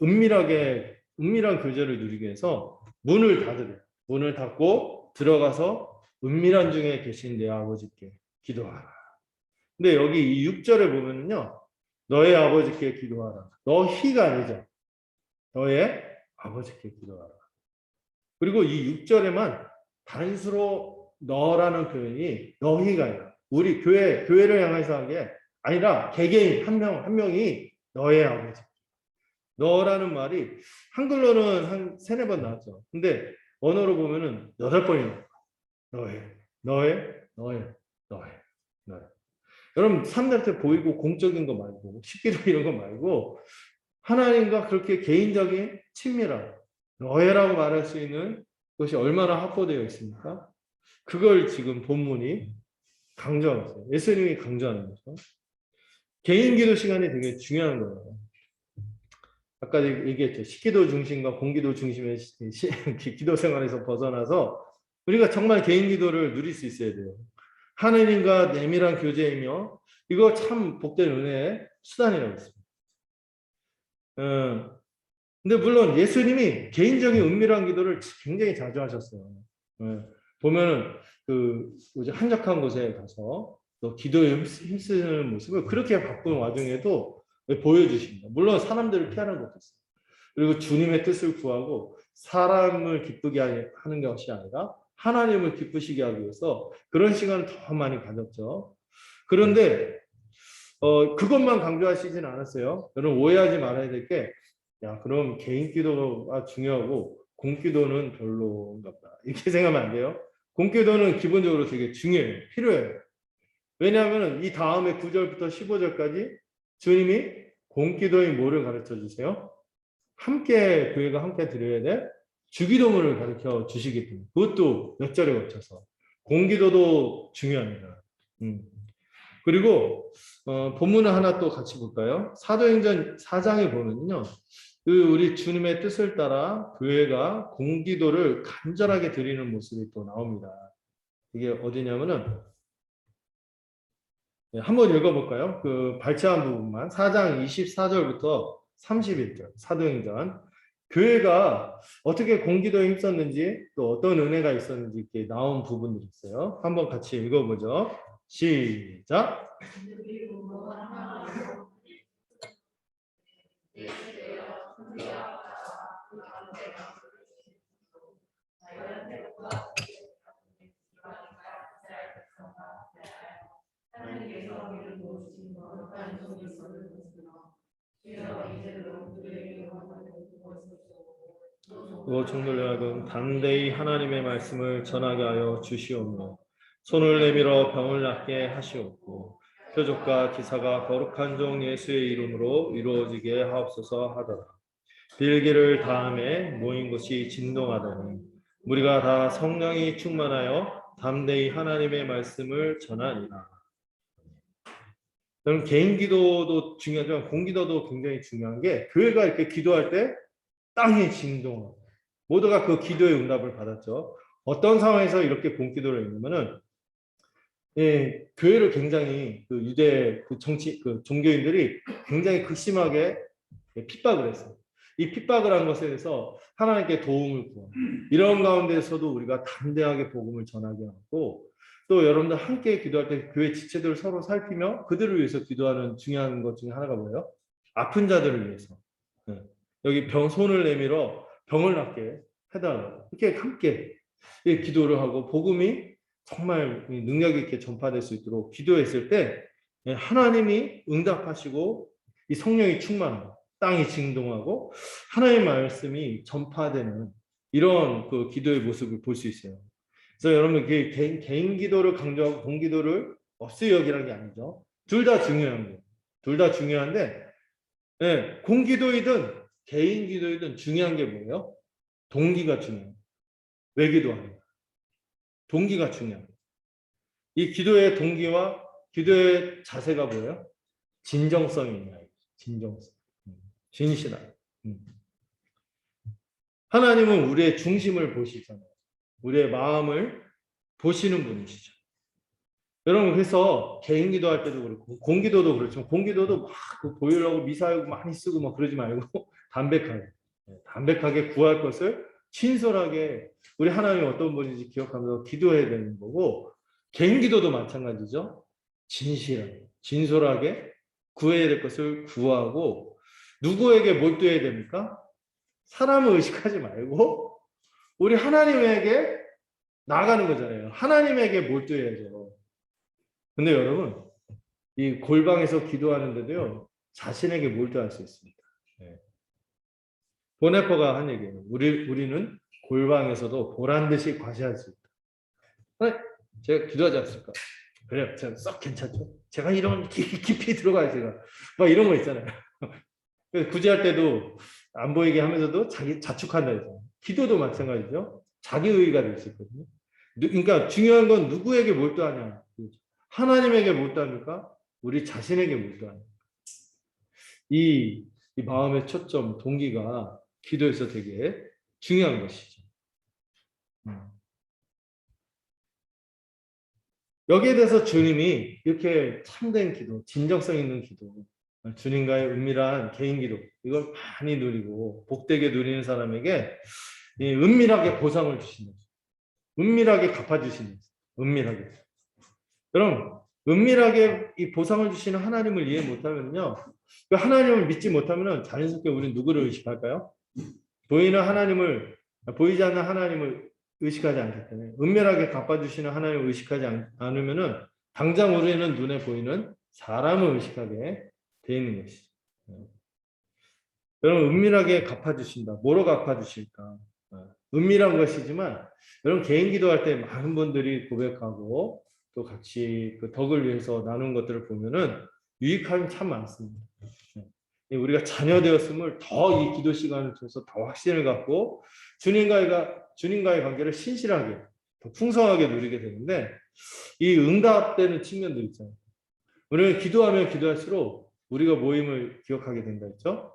은밀한 교제를 누리기 위해서 문을 닫으래요. 문을 닫고 들어가서 은밀한 중에 계신 내 아버지께 기도하라. 근데 여기 이 6절에 보면요, 너의 아버지께 기도하라. 너희가 아니죠. 너의 아버지께 기도하라. 그리고 이 6절에만 단수로 너라는 표현이 너희가 아니라 우리 교회를 향해서 한 게 아니라 개개인 한 명이 너의 아버지. 너라는 말이 한글로는 한 3-4번 나왔죠. 근데 언어로 보면은 8번이 나와요. 너의. 여러분 사람들한테 보이고 공적인 거 말고 식기도 이런 거 말고 하나님과 그렇게 개인적인 친밀함, 너희라고 말할 수 있는 것이 얼마나 확보되어 있습니까? 그걸 지금 본문이 강조하고 있어요. 예수님이 강조하는 거죠. 개인 기도 시간이 되게 중요한 거예요. 아까 얘기했죠. 식기도 중심과 공기도 중심의 기도 생활에서 벗어나서 우리가 정말 개인 기도를 누릴 수 있어야 돼요. 하나님과 내밀한 교제이며 이거 참 복된 은혜의 수단이라고 했습니다. 근데 물론 예수님이 개인적인 은밀한 기도를 굉장히 자주 하셨어요. 보면은 그 한적한 곳에 가서 또 기도에 힘쓰는 모습을 그렇게 바쁜 와중에도 보여주십니다. 물론 사람들을 피하는 것도 있어요. 그리고 주님의 뜻을 구하고 사람을 기쁘게 하는 것이 아니라 하나님을 기쁘시게 하기 위해서 그런 시간을 더 많이 가졌죠. 그런데 그것만 강조하시진 않았어요. 여러분 오해하지 말아야 될 게, 야, 그럼 개인 기도가 중요하고 공기도는 별로인가 보다. 이렇게 생각하면 안 돼요. 공기도는 기본적으로 되게 중요해요. 필요해요. 왜냐하면 이 다음에 9절부터 15절까지 주님이 공기도의 뭐를 가르쳐 주세요? 함께 교회가 함께 드려야 될 주기도문을 가르쳐 주시기 때문에 그것도 몇 절에 거쳐서 공기도도 중요합니다. 그리고 본문을 하나 또 같이 볼까요? 사도행전 4장에 보면요. 그 우리 주님의 뜻을 따라 교회가 공기도를 간절하게 드리는 모습이 또 나옵니다. 이게 어디냐면은 한번 읽어볼까요? 그 발췌한 부분만 4장 24절부터 31절 사도행전 교회가 어떻게 공기도에 힘썼는지 또 어떤 은혜가 있었는지 이렇게 나온 부분들이 있어요. 한번 같이 읽어보죠. 시작. 청도를 하여금 담대히 하나님의 말씀을 전하게 하여 주시옵며 손을 내밀어 병을 낫게 하시옵고 표적과 기사가 거룩한 종 예수의 이름으로 이루어지게 하옵소서 하더라. 빌기를 다음에 모인 곳이 진동하더니 우리가 다 성령이 충만하여 담대히 하나님의 말씀을 전하니라. 그럼 개인 기도도 중요하지만 공기도도 굉장히 중요한 게 교회가 이렇게 기도할 때 땅이 진동하고 모두가 그 기도의 응답을 받았죠. 어떤 상황에서 이렇게 공기도를 읽으면은 교회를 굉장히 그 유대 그 정치 그 종교인들이 굉장히 극심하게 핍박을 했어요. 이 핍박을 한 것에 대해서 하나님께 도움을 구하고 이런 가운데서도 우리가 담대하게 복음을 전하게 하고 또 여러분들 함께 기도할 때 교회 지체들을 서로 살피며 그들을 위해서 기도하는 중요한 것 중에 하나가 뭐예요? 아픈 자들을 위해서. 여기 손을 내밀어 병을 낫게 해달라고 이렇게 함께 기도를 하고 복음이 정말 능력 있게 전파될 수 있도록 기도했을 때 하나님이 응답하시고 이 성령이 충만하고 땅이 진동하고 하나님의 말씀이 전파되는 이런 그 기도의 모습을 볼 수 있어요. 그래서 여러분 개인 기도를 강조하고 공기도를 없이 여기라는 게 아니죠. 둘 다 중요한 거예요. 둘 다 중요한데 공기도이든 개인 기도이든 중요한 게 뭐예요? 동기가 중요해요. 왜 기도하는가? 동기가 중요해요. 이 기도의 동기와 기도의 자세가 뭐예요? 진정성이 있나요? 진정성. 진실함. 하나님은 우리의 중심을 보시잖아요. 우리의 마음을 보시는 분이시죠. 여러분 그래서 개인 기도할 때도 그렇고 공기도도 그렇지만 공기도도 막 보이려고 미사하고 많이 쓰고 막 그러지 말고 담백하게 구할 것을 친솔하게 우리 하나님이 어떤 분인지 기억하면서 기도해야 되는 거고 개인 기도도 마찬가지죠. 진실하게 진솔하게 구해야 될 것을 구하고 누구에게 몰두해야 됩니까? 사람을 의식하지 말고 우리 하나님에게 나아가는 거잖아요. 하나님에게 몰두해야죠. 근데 여러분 이 골방에서 기도하는데도요 자신에게 몰두할 수 있습니다. 보네퍼가 한 얘기예요. 우리는 골방에서도 보란 듯이 과시할 수 있다. 제가 기도하지 않습니까? 그래요. 제가 썩 괜찮죠? 제가 이런 깊이 들어가요. 제가 막 이런 거 있잖아요. 구제할 때도 안 보이게 하면서도 자기 자축한다 해서 기도도 마찬가지죠. 자기 의의가 될 수 있거든요. 그러니까 중요한 건 누구에게 몰두하냐. 하나님에게 몰두합니까? 우리 자신에게 몰두하냐. 이 마음의 초점, 동기가 기도에서 되게 중요한 것이죠. 여기에 대해서 주님이 이렇게 참된 기도, 진정성 있는 기도, 주님과의 은밀한 개인 기도, 이걸 많이 누리고 복되게 누리는 사람에게 은밀하게 보상을 주시는 거죠. 은밀하게 갚아주시는 거죠. 은밀하게. 그럼 은밀하게 이 보상을 주시는 하나님을 이해 못하면요. 그 하나님을 믿지 못하면 자연스럽게 우리는 누구를 의식할까요? 보이지 않는 하나님을 의식하지 않기 때문에 은밀하게 갚아주시는 하나님을 의식하지 않으면은 당장 우리는 눈에 보이는 사람을 의식하게 돼 있는 것이죠. 여러분 은밀하게 갚아주신다. 뭐로 갚아주실까? 은밀한 것이지만 여러분 개인 기도할 때 많은 분들이 고백하고 또 같이 그 덕을 위해서 나눈 것들을 보면은 유익함이 참 많습니다. 우리가 자녀 되었음을 더 이 기도 시간을 통해서 더 확신을 갖고 주님과의 관계를 신실하게 더 풍성하게 누리게 되는데 이 응답되는 측면도 있잖아요. 우리는 기도하면 기도할수록 우리가 모임을 기억하게 된다 했죠.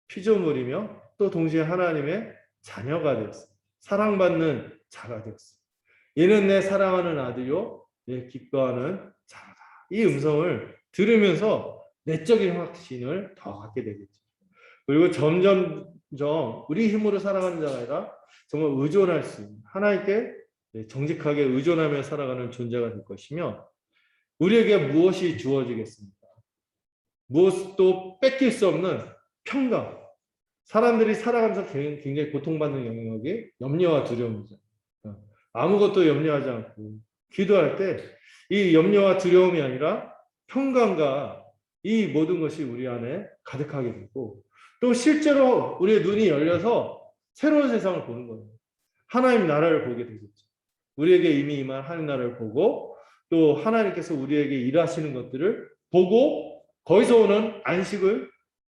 피조물이며 또 동시에 하나님의 자녀가 되었어요. 사랑받는 자가 되었어요. 이는 내 사랑하는 아들요 내 기뻐하는 자다. 이 음성을 들으면서 내적인 확신을 더 갖게 되겠죠. 그리고 점점점 우리 힘으로 살아가는 자가 아니라 정말 의존할 수 있는 하나님께 정직하게 의존하며 살아가는 존재가 될 것이며 우리에게 무엇이 주어지겠습니까? 무엇도 뺏길 수 없는 평강. 사람들이 살아가면서 굉장히 고통받는 영역이 염려와 두려움이죠. 아무것도 염려하지 않고 기도할 때 이 염려와 두려움이 아니라 평강과 이 모든 것이 우리 안에 가득하게 되고 또 실제로 우리의 눈이 열려서 새로운 세상을 보는 거예요. 하나님 나라를 보게 되겠죠. 우리에게 이미 임한 하나님 나라를 보고 또 하나님께서 우리에게 일하시는 것들을 보고 거기서 오는 안식을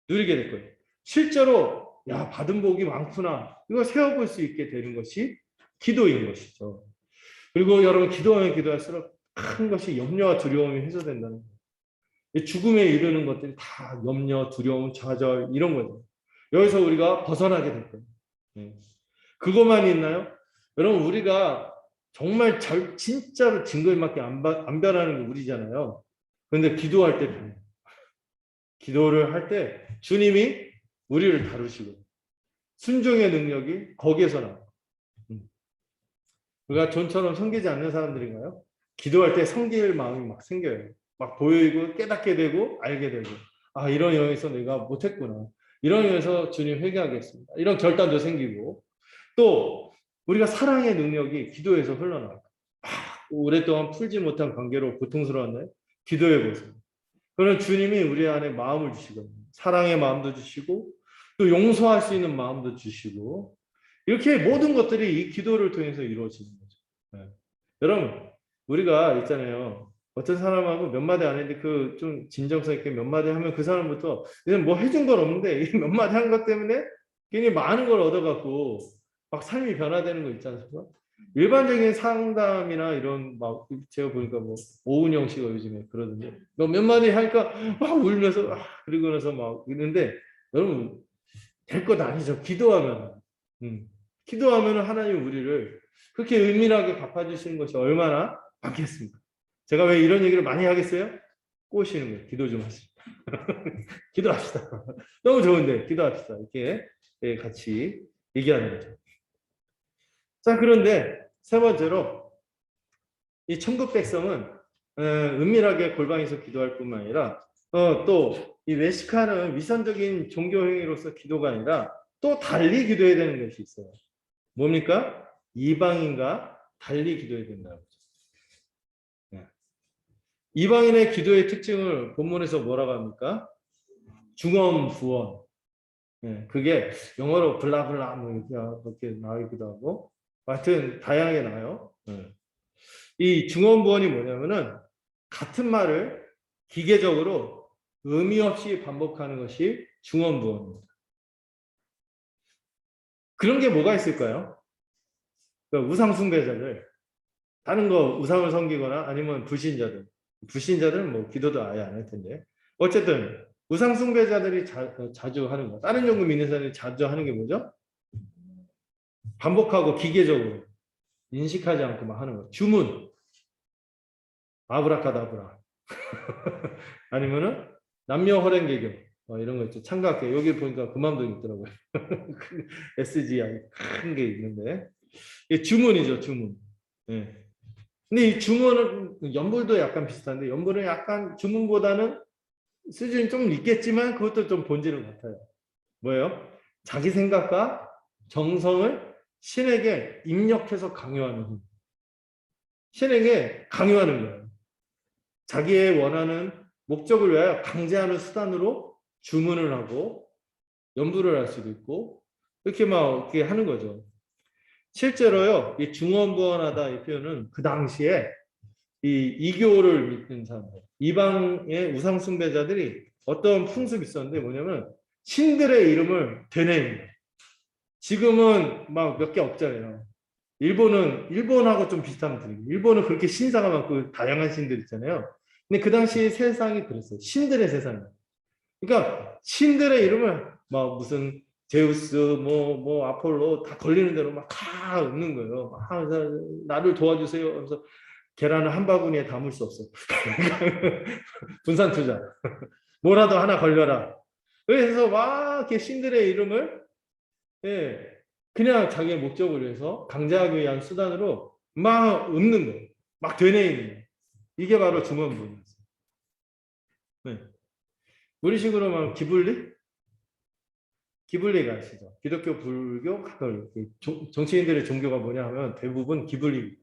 누리게 될 거예요. 실제로 야 받은 복이 많구나 이거 세어볼 수 있게 되는 것이 기도인 것이죠. 그리고 여러분 기도하면 기도할수록 큰 것이 염려와 두려움이 해소된다는 거예요. 죽음에 이르는 것들이 다 염려, 두려움, 좌절 이런 거죠. 여기서 우리가 벗어나게 될 거예요. 그것만 있나요? 여러분 우리가 정말 진짜로 증거인밖에 안 변하는 게 우리잖아요. 그런데 기도할 때 변해요. 기도를 할 때 주님이 우리를 다루시고 순종의 능력이 거기에서 나와요. 우리가 존처럼 섬기지 않는 사람들인가요? 기도할 때 섬길 마음이 막 생겨요. 막 보이고 깨닫게 되고 알게 되고 아 이런 영역에서 내가 못했구나. 이런 영역에서 주님 회개하겠습니다. 이런 결단도 생기고 또 우리가 사랑의 능력이 기도에서 흘러나와요. 오랫동안 풀지 못한 관계로 고통스러웠나요? 기도해 보세요. 그런 주님이 우리 안에 마음을 주시거든요. 사랑의 마음도 주시고 또 용서할 수 있는 마음도 주시고 이렇게 모든 것들이 이 기도를 통해서 이루어지는 거죠. 네. 여러분 우리가 있잖아요. 어떤 사람하고 몇 마디 안 했는데 그 좀 진정성 있게 몇 마디 하면 그 사람부터 그냥 뭐 해준 건 없는데 몇 마디 한 것 때문에 굉장히 많은 걸 얻어갖고 막 삶이 변화되는 거 있지 않습니까? 일반적인 상담이나 이런 막 제가 보니까 뭐 오은영 씨가 요즘에 그러던데 몇 마디 하니까 막 울면서 그러고 나서 막 있는데 여러분 될 것 아니죠. 기도하면 기도하면 하나님 우리를 그렇게 은밀하게 갚아주시는 것이 얼마나 많겠습니까? 제가 왜 이런 얘기를 많이 하겠어요? 꼬시는 거예요. 기도 좀 하시죠. 기도합시다. 너무 좋은데 기도합시다. 이렇게 같이 얘기하는 거죠. 자 그런데 세 번째로 이 천국 백성은 은밀하게 골방에서 기도할 뿐만 아니라 또 이 외식하는 위선적인 종교 행위로서 기도가 아니라 또 달리 기도해야 되는 것이 있어요. 뭡니까? 이방인과 달리 기도해야 된다고 하죠. 네. 이방인의 기도의 특징을 본문에서 뭐라고 합니까? 중언부언. 네. 그게 영어로 블라블라 뭐 이렇게 나오기도 하고 하여튼 다양하게 나와요. 네. 이 중언부언이 뭐냐면은 같은 말을 기계적으로 의미 없이 반복하는 것이 중언부언입니다. 그런 게 뭐가 있을까요? 그러니까 우상 숭배자들, 다른 거 우상을 섬기거나 아니면 불신자들은 뭐 기도도 아예 안 할 텐데 어쨌든 우상 숭배자들이 자주 하는 거, 다른 종교 믿는 사람들이 자주 하는 게 뭐죠? 반복하고 기계적으로 인식하지 않고 막 하는 거. 주문, 아브라카다브라, 아니면은 남녀 활용개교 이런 거 있죠. 창각교 여기 보니까 그만도 있더라고요. SGI 큰 게 있는데 이게 주문이죠, 주문. 네. 근데 이 주문은 연불도 약간 비슷한데 연불은 약간 주문보다는 수준이 좀 있겠지만 그것도 좀 본질은 같아요. 뭐예요? 자기 생각과 정성을 신에게 입력해서 강요하는 힘. 신에게 강요하는 거예요. 자기의 원하는 목적을 위하여 강제하는 수단으로 주문을 하고 연부를 할 수도 있고 이렇게 막 이렇게 하는 거죠. 실제로요, 이 중언부언하다 이 표현은 그 당시에 이 이교를 믿는 사람들, 이방의 우상 숭배자들이 어떤 풍습이 있었는데 뭐냐면 신들의 이름을 되뇌입니다. 지금은 막 몇 개 없잖아요. 일본하고 좀 비슷한 분위기. 일본은 그렇게 신사가 많고 다양한 신들 있잖아요. 근데 그 당시 세상이 그랬어요. 신들의 세상. 그러니까 신들의 이름을 막 무슨 제우스, 뭐 아폴로 다 걸리는 대로 막 다 웃는 거예요. 막, 나를 도와주세요. 그래서 계란을 한 바구니에 담을 수 없어. 분산 투자. 뭐라도 하나 걸려라. 그래서 막 이렇게 신들의 이름을 예, 그냥 자기의 목적을 위해서 강제하기 위한 수단으로 막 읊는 거예요. 막 되뇌이는 거예요. 이게 바로 중원부였어요. 네. 우리식으로 말하면 기불리? 기불리가 아시죠? 기독교, 불교, 가톨릭. 정치인들의 종교가 뭐냐 하면 대부분 기불리.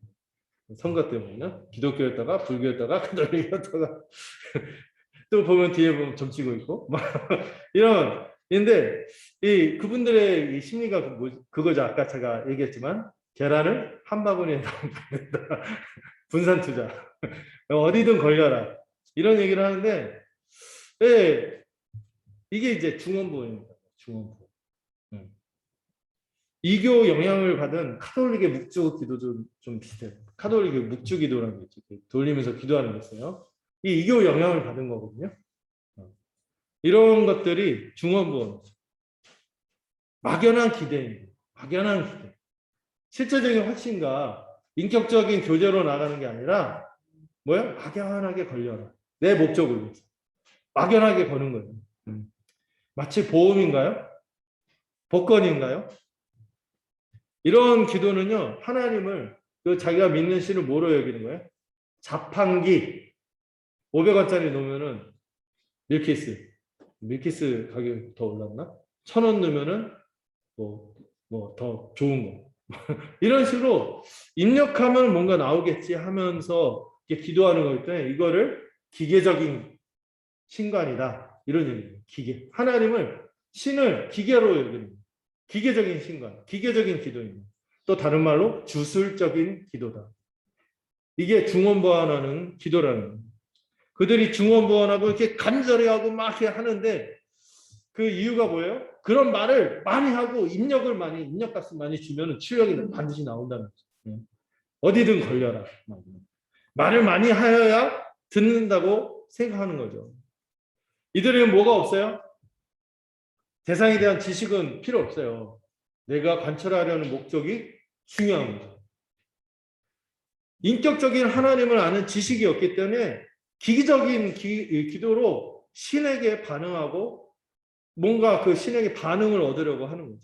선거 때문에는 기독교였다가 불교였다가 가톨릭이었다가 또 보면 뒤에 보면 점치고 있고 막 이런 인데 이 그분들의 이 심리가 그거죠. 아까 제가 얘기했지만 계란을 한 바구니에 담는다. 분산 투자. 어디든 걸려라. 이런 얘기를 하는데 예, 이게 이제 중원부입니다. 중원부. 이교 영향을 받은 카톨릭의 묵주 기도도 좀 비슷해요. 카톨릭의 묵주 기도라는 게 있죠. 돌리면서 기도하는 게 있어요. 이 이교 영향을 받은 거거든요. 이런 것들이 중원부원. 막연한 기대입니다. 막연한 기대. 실제적인 확신과 인격적인 교제로 나가는 게 아니라 뭐야? 막연하게 걸려라. 내 목적을 위해서. 막연하게 거는 거예요. 마치 보험인가요? 복권인가요? 이런 기도는요, 하나님을 자기가 믿는 신을 뭐로 여기는 거예요? 자판기 500원짜리 놓으면은 밀키스 가격이 더 올랐나? 1,000원 넣으면은 뭐 더 좋은 거. 이런 식으로 입력하면 뭔가 나오겠지 하면서 이렇게 기도하는 거기 때문에 이거를 기계적인 신관이다. 이런 얘기예요. 기계. 하나님을 신을 기계로 여기는 거예요. 기계적인 신관, 기계적인 기도입니다. 또 다른 말로 주술적인 기도다. 이게 중원부원하는 기도라는 거예요. 그들이 중원부원하고 이렇게 간절해하고 막 이렇게 하는데 그 이유가 뭐예요? 그런 말을 많이 하고 입력값을 많이 주면 출력이 반드시 나온다는 거죠. 어디든 걸려라. 말을 많이 하여야 듣는다고 생각하는 거죠. 이들에게 뭐가 없어요? 대상에 대한 지식은 필요 없어요. 내가 관철하려는 목적이 중요한 거죠. 인격적인 하나님을 아는 지식이 없기 때문에 기기적인 기도로 신에게 반응하고 뭔가 그 신에게 반응을 얻으려고 하는 거죠.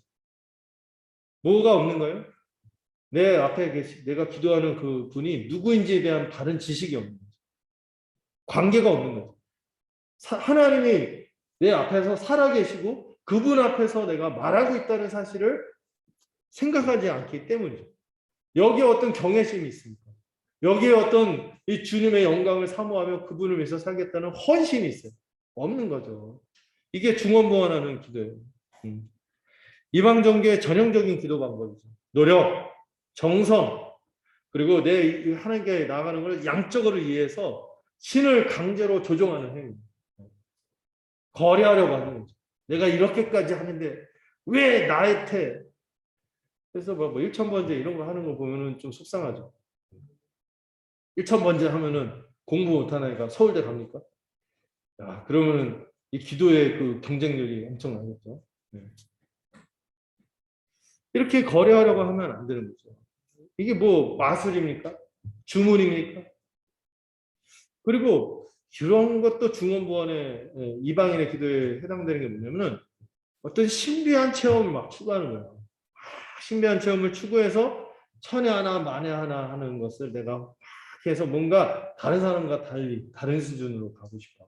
뭐가 없는 거예요? 내 앞에 내가 기도하는 그 분이 누구인지에 대한 다른 지식이 없는 거죠. 관계가 없는 거죠. 하나님이 내 앞에서 살아계시고 그분 앞에서 내가 말하고 있다는 사실을 생각하지 않기 때문이죠. 여기에 어떤 경외심이 있습니까? 여기에 어떤 이 주님의 영광을 사모하며 그분을 위해서 살겠다는 헌신이 있어요. 없는 거죠. 이게 중원부원하는 기도예요. 이방 종교의 전형적인 기도 방법이죠. 노력, 정성, 그리고 내 하나님께 나아가는 걸 양적으로 이해해서 신을 강제로 조종하는 행위. 거래하려고 하는 거죠. 내가 이렇게까지 하는데 왜 나한테 그래서 뭐 일천번제 이런 거 하는 거 보면은 좀 속상하죠. 일천번제 하면은 공부 못하는 애가 서울대 갑니까? 야, 그러면은 이 기도의 그 경쟁력이 엄청나겠죠. 네. 이렇게 거래하려고 하면 안 되는 거죠. 이게 뭐 마술입니까? 주문입니까? 그리고 이런 것도 중원부원의 이방인의 기도에 해당되는 게 뭐냐면은 어떤 신비한 체험을 막 추구하는 거예요. 신비한 체험을 추구해서 천에 하나 만에 하나 하는 것을 내가 막 해서 뭔가 다른 사람과 달리 다른 수준으로 가고 싶어.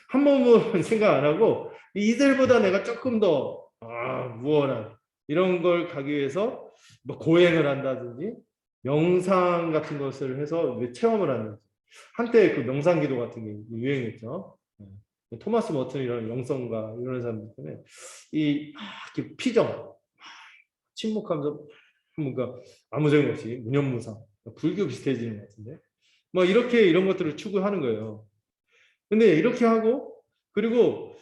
한 번은 생각 안 하고 이들보다 내가 조금 더 무언한 이런 걸 가기 위해서 뭐 고행을 한다든지 명상 같은 것을 해서 체험을 하는 거죠. 한때 그 명상기도 같은 게 유행했죠. 토마스 머튼이라는 영성가 이런 사람들 때문에 이렇게 피정 침묵하면서 뭔가 아무 생각 없이 무념무상 불교 비슷해지는 것 같은데 뭐 이렇게 이런 것들을 추구하는 거예요. 근데 이렇게 하고 그리고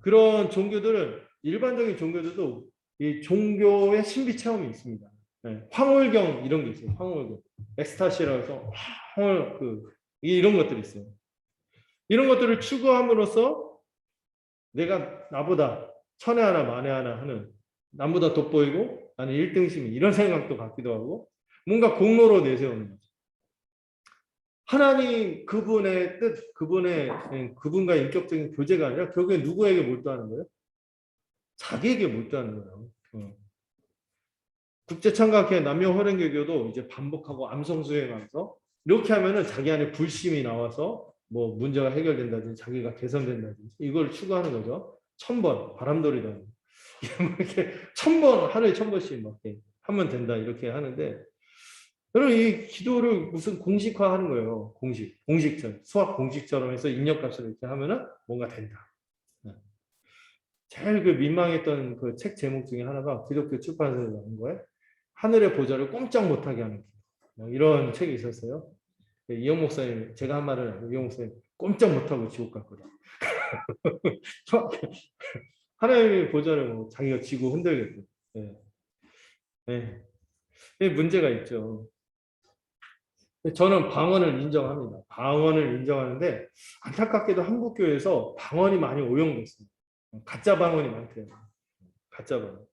그런 종교들은 일반적인 종교들도 이 종교의 신비 체험이 있습니다. 네, 황홀경 이런 게 있어요. 황홀경, 엑스타시라고 해서 황홀 이런 것들이 있어요. 이런 것들을 추구함으로써 내가 나보다 천에 하나 만에 하나 하는 남보다 돋보이고 나는 1등심이 이런 생각도 갖기도 하고 뭔가 공로로 내세우는 거죠. 하나님 그분의 뜻, 그분과 인격적인 교제가 아니라 결국에 누구에게 몰두하는 거예요? 자기에게 몰두하는 거예요. 국제참각회 남녀호랭교교도 이제 반복하고 암송수행하면서 이렇게 하면은 자기 안에 불심이 나와서 뭐 문제가 해결된다든지 자기가 개선된다든지 이걸 추구하는 거죠. 1000번 바람돌이다. 이렇게 1000번 하루에 1000번씩 막 하면 된다 이렇게 하는데 여러분 이 기도를 무슨 공식화하는 거예요. 공식처럼 수학 공식처럼 해서 입력값을 이렇게 하면은 뭔가 된다. 제일 그 민망했던 그 책 제목 중에 하나가 기독교 출판사에서 나온 거예요. 하늘의 보좌를 꼼짝 못하게 하는 이런 책이 있었어요. 이영 목사님 제가 한 말을 알고 이영 목사님 꼼짝 못하고 지옥 갈 거다. 하나님의 보좌를 뭐 자기가 쥐고 흔들겠대. 네. 네. 문제가 있죠. 저는 방언을 인정합니다. 방언을 인정하는데 안타깝게도 한국교회에서 방언이 많이 오용됐습니다. 가짜 방언이 많대요. 가짜 방언.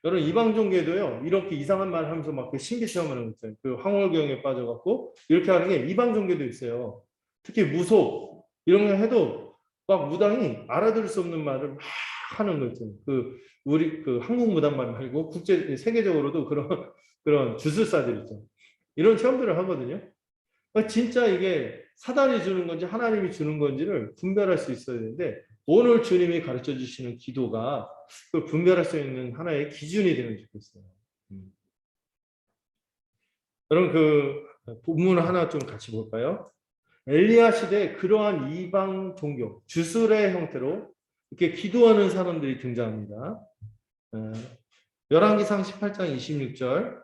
여러분 이방 종교에도요 이렇게 이상한 말 하면서 막 그 신비 체험하는 거 있잖아요. 그 황홀경에 빠져갖고 이렇게 하는 게 이방 종교도 있어요. 특히 무속 이런 거 해도 막 무당이 알아들을 수 없는 말을 막 하는 거 있잖아요. 그 우리 그 한국 무당만 말고 국제 세계적으로도 그런 주술사들 있죠. 이런 체험들을 하거든요. 그러니까 진짜 이게 사단이 주는 건지 하나님이 주는 건지를 분별할 수 있어야 되는데 오늘 주님이 가르쳐 주시는 기도가 그걸 분별할 수 있는 하나의 기준이 되면 좋겠어요. 여러분 그 본문 하나 좀 같이 볼까요? 엘리야 시대에 그러한 이방 종교, 주술의 형태로 이렇게 기도하는 사람들이 등장합니다. 열왕기상 18장 26절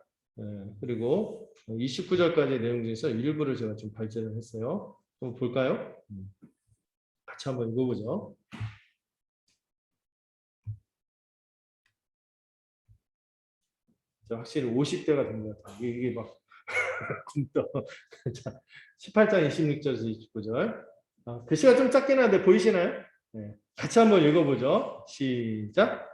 그리고 29절까지의 내용 중에서 일부를 제가 좀 발제를 했어요. 한번 볼까요? 같이 한번 읽어보죠. 확실히 50대가 된 것 같아요. 이게 막 굶떠. 18장 26절에서 29절. 글씨가 좀 작긴 한데 보이시나요? 네. 같이 한번 읽어보죠. 시작.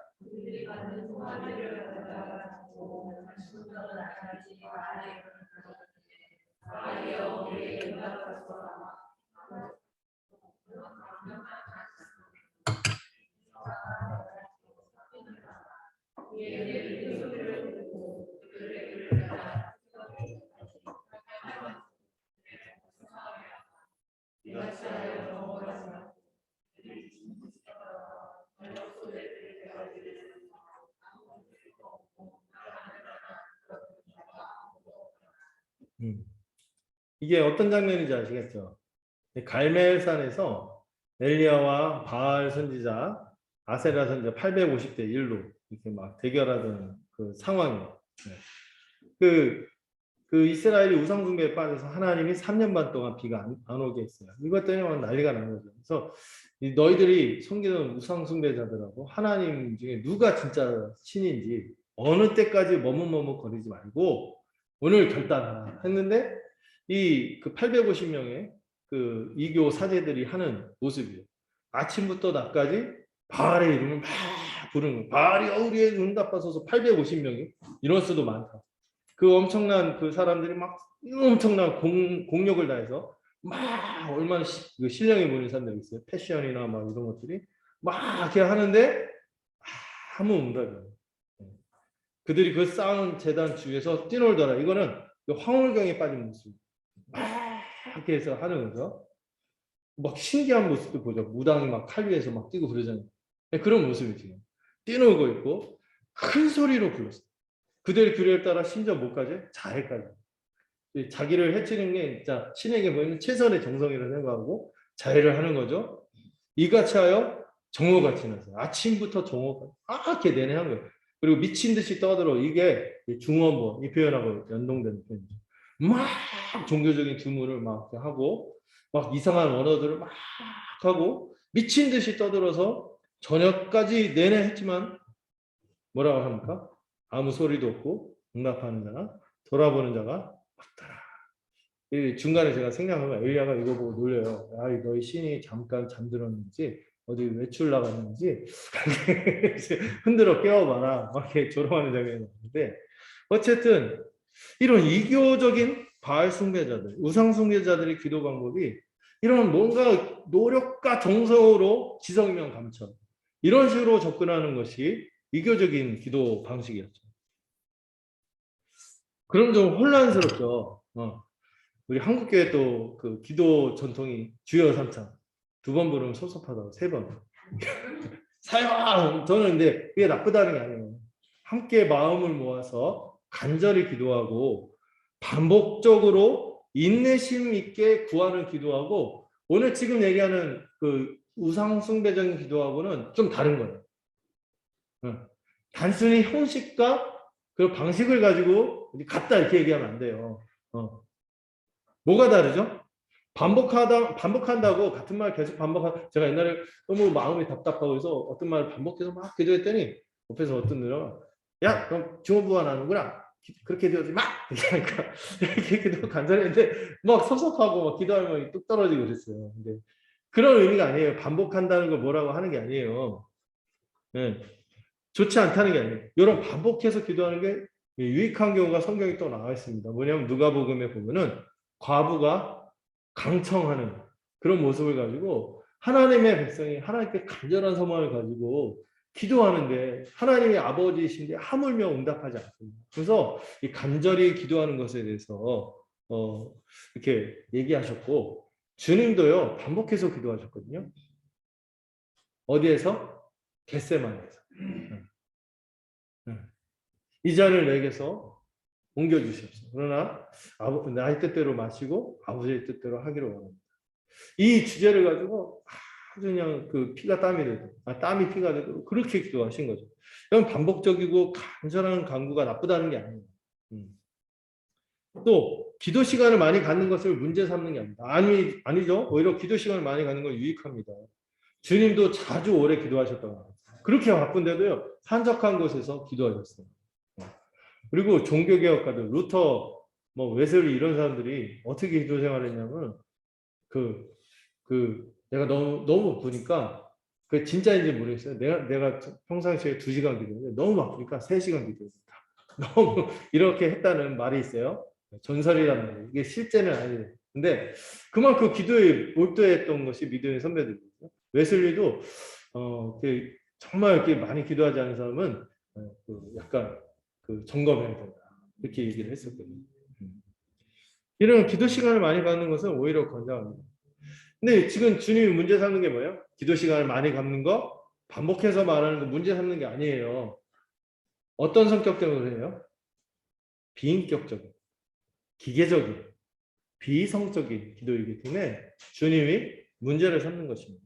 이게 어떤 장면인지 아시겠죠? 갈멜산에서 엘리야와 바알 선지자, 아세라 선지자 850대 1로 이렇게 막 대결하던 그 상황이에요. 그 이스라엘이 우상숭배에 빠져서 하나님이 3년 반 동안 비가 안 오게 했어요. 이것 때문에 막 난리가 난 거죠. 그래서 너희들이 섬기는 우상숭배자들하고 하나님 중에 누가 진짜 신인지 어느 때까지 머뭇머뭇거리지 말고 오늘 결단하라 했는데 이 그 850명의 그 이교 사제들이 하는 모습이에요. 아침부터 낮까지 바알의 이름을 막 부르는 거예요. 바알이 우리의 응답하소서 850명이 이럴 수도 많다. 그 엄청난 그 사람들이 막 엄청난 공력을 다해서 막 얼마나 신령해 보이는 사람들이 있어요. 패션이나 막 이런 것들이 막 이렇게 하는데 아무 응답이 없어요. 그들이 그 쌓은 재단 주위에서 뛰놀더라. 이거는 황홀경에 빠진 모습. 막 이렇게 해서 하는 거죠. 막 신기한 모습도 보죠. 무당이 막 칼 위에서 막 뛰고 그러잖아요. 그런 모습이지. 뛰놀고 있고 큰 소리로 불렀어요. 그들의 규례에 따라 심지어 뭐까지? 자해까지. 자기를 해치는 게 진짜 신에게 보이는 최선의 정성이라고 생각하고 자해를 하는 거죠. 이같이 하여 정오같이 나서 아침부터 정오까지 이렇게 내내 한 거예요. 그리고 미친 듯이 떠들어. 이게 중원본 이 표현하고 연동되는 표현이죠. 막 종교적인 주문을 막 하고 막 이상한 언어들을 막 하고 미친 듯이 떠들어서 저녁까지 내내 했지만 뭐라고 합니까? 아무 소리도 없고 응답하는 자나 돌아보는 자가 없더라. 이 중간에 제가 생각하면 엘리야가 이거 보고 놀려요. 아, 너희 신이 잠깐 잠들었는지 어디 외출 나갔는지 흔들어 깨워봐라. 막 이렇게 조롱하는 장면이 나오는데 어쨌든 이런 이교적인 바알 숭배자들, 우상 숭배자들의 기도 방법이 이런 뭔가 노력과 정성으로 지성이면 감천 이런 식으로 접근하는 것이 이교적인 기도 방식이었죠. 그럼 좀 혼란스럽죠. 우리 한국교회 또 그 기도 전통이 주여 삼창 두 번 부르면 섭섭하다고 세 번. 사용 저는 근데 그게 나쁘다는 게 아니에요. 함께 마음을 모아서 간절히 기도하고 반복적으로 인내심 있게 구하는 기도하고 오늘 지금 얘기하는 그 우상 숭배적인 기도하고는 좀 다른 거예요. 단순히 형식과 그 방식을 가지고 같다 이렇게 얘기하면 안 돼요. 뭐가 다르죠? 반복한다고 같은 말 계속 제가 옛날에 너무 마음이 답답하고 해서 어떤 말을 반복해서 막 기도했더니 옆에서 어떤 누나가 야 그럼 중원부가 나누구나 그렇게 기도하지 마 그러니까 이렇게 기도 간절했는데 막 섭섭하고 막 기도하면 뚝 떨어지고 그랬어요. 근데 그런 의미가 아니에요. 반복한다는 걸 뭐라고 하는 게 아니에요. 네. 좋지 않다는 게 아니에요. 이런 반복해서 기도하는 게 유익한 경우가 성경에 또 나와 있습니다. 뭐냐면 누가복음에 보면은 과부가 강청하는 그런 모습을 가지고 하나님의 백성이 하나님께 간절한 소망을 가지고 기도하는데 하나님의 아버지이신데 하물며 응답하지 않습니다. 그래서 이 간절히 기도하는 것에 대해서 이렇게 얘기하셨고 주님도요 반복해서 기도하셨거든요. 어디에서? 겟세마네에서. 이 잔을 내게서 옮겨주십시오. 그러나 나의 뜻대로 마시고 아버지의 뜻대로 하기를 원합니다. 이 주제를 가지고 아주 그냥 그 피가 땀이 되고 땀이 피가 되고 그렇게 기도하신 거죠. 이건 반복적이고 간절한 간구가 나쁘다는 게 아니에요. 또 기도 시간을 많이 갖는 것을 문제 삼는 게 아닙니다. 아니죠. 오히려 기도 시간을 많이 갖는 건 유익합니다. 주님도 자주 오래 기도하셨다고 합니다. 그렇게 바쁜데도요. 한적한 곳에서 기도하셨어요. 그리고 종교개혁가들 루터 뭐 웨슬리 이런 사람들이 어떻게 기도 생활했냐면 내가 너무 바쁘니까 그 진짜인지 모르겠어요. 내가 평상시에 2시간 기도했는데 너무 바쁘니까 3시간 기도했다. 너무 이렇게 했다는 말이 있어요. 전설이란 말이에요. 이게 실제는 아니에요. 근데 그만큼 기도에 몰두했던 것이 믿음의 선배들이거든요. 웨슬리도 정말 이렇게 많이 기도하지 않은 사람은 약간 점검해야 된다. 이렇게 얘기를 했었거든요. 이런 기도 시간을 많이 갖는 것은 오히려 권장합니다. 근데 지금 주님이 문제 삼는 게 뭐예요? 기도 시간을 많이 갖는 거, 반복해서 말하는 거 문제 삼는 게 아니에요. 어떤 성격 때문에 그래요? 비인격적인, 기계적인, 비성적인 기도이기 때문에 주님이 문제를 삼는 것입니다.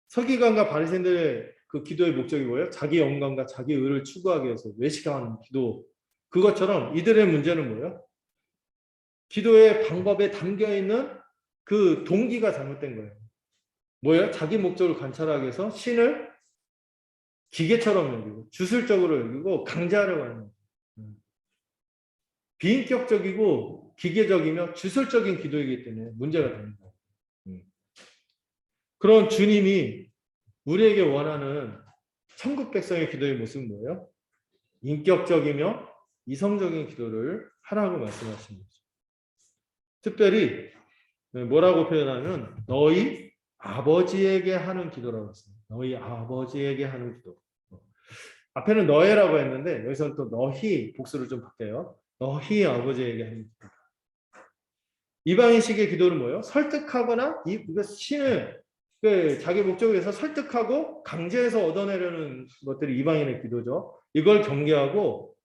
서기관과 바리새인들의 그 기도의 목적이 뭐예요? 자기 영광과 자기 의를 추구하기 위해서 외식하는 기도. 그것처럼 이들의 문제는 뭐예요? 기도의 방법에 담겨 있는 그 동기가 잘못된 거예요. 뭐예요? 자기 목적을 관찰하기 위해서 신을 기계처럼 여기고 주술적으로 여기고 강제하려고 하는 거예요. 비인격적이고 기계적이며 주술적인 기도이기 때문에 문제가 됩니다. 그런 주님이 우리에게 원하는 천국 백성의 기도의 모습은 뭐예요? 인격적이며 이성적인 기도를 하라고 말씀하신 거죠. 특별히 뭐라고 표현하면 너희 아버지에게 하는 기도라고 했습니다. 너희 아버지에게 하는 기도. 앞에는 너희라고 했는데 여기서는 또 너희 복수를 좀 바뀌어요. 너희 아버지에게 하는 기도. 이방인식의 기도는 뭐예요? 설득하거나 신을 자기 목적에 의해서 설득하고 강제해서 얻어내려는 것들이 이방인의 기도죠. 이걸 경계하고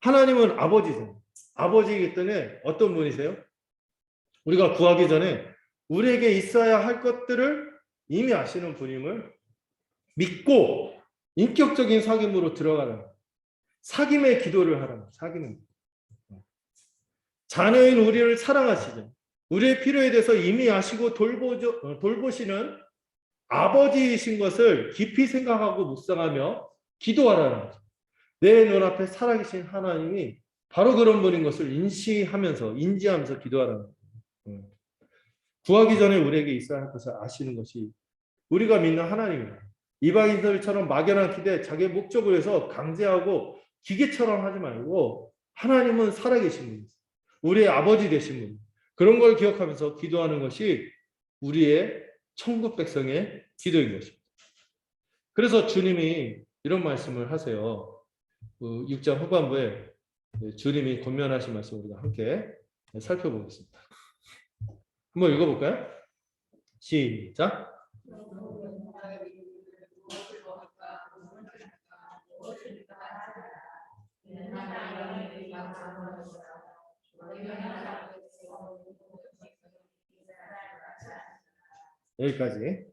하나님은 아버지세요. 아버지이기 때문에 어떤 분이세요? 우리가 구하기 전에 우리에게 있어야 할 것들을 이미 아시는 분임을 믿고 인격적인 사귐으로 들어가는 사귐의 기도를 하라는 사귐입니다. 자녀인 우리를 사랑하시죠. 우리의 필요에 대해서 이미 아시고 돌보시는 아버지이신 것을 깊이 생각하고 묵상하며 기도하라는 거죠. 내 눈앞에 살아계신 하나님이 바로 그런 분인 것을 인지하면서 기도하라는 거예요. 구하기 전에 우리에게 있어야 할 것을 아시는 것이 우리가 믿는 하나님입니다. 이방인들처럼 막연한 기대, 자기의 목적을 위해서 강제하고 기계처럼 하지 말고 하나님은 살아계신 분이세요. 우리의 아버지 되신 분. 그런 걸 기억하면서 기도하는 것이 우리의 천국 백성의 기도인 것입니다. 그래서 주님이 이런 말씀을 하세요. 6장 후반부에 주님이 권면하신 말씀 우리가 함께 살펴보겠습니다. 한번 읽어볼까요? 시작. 여기까지.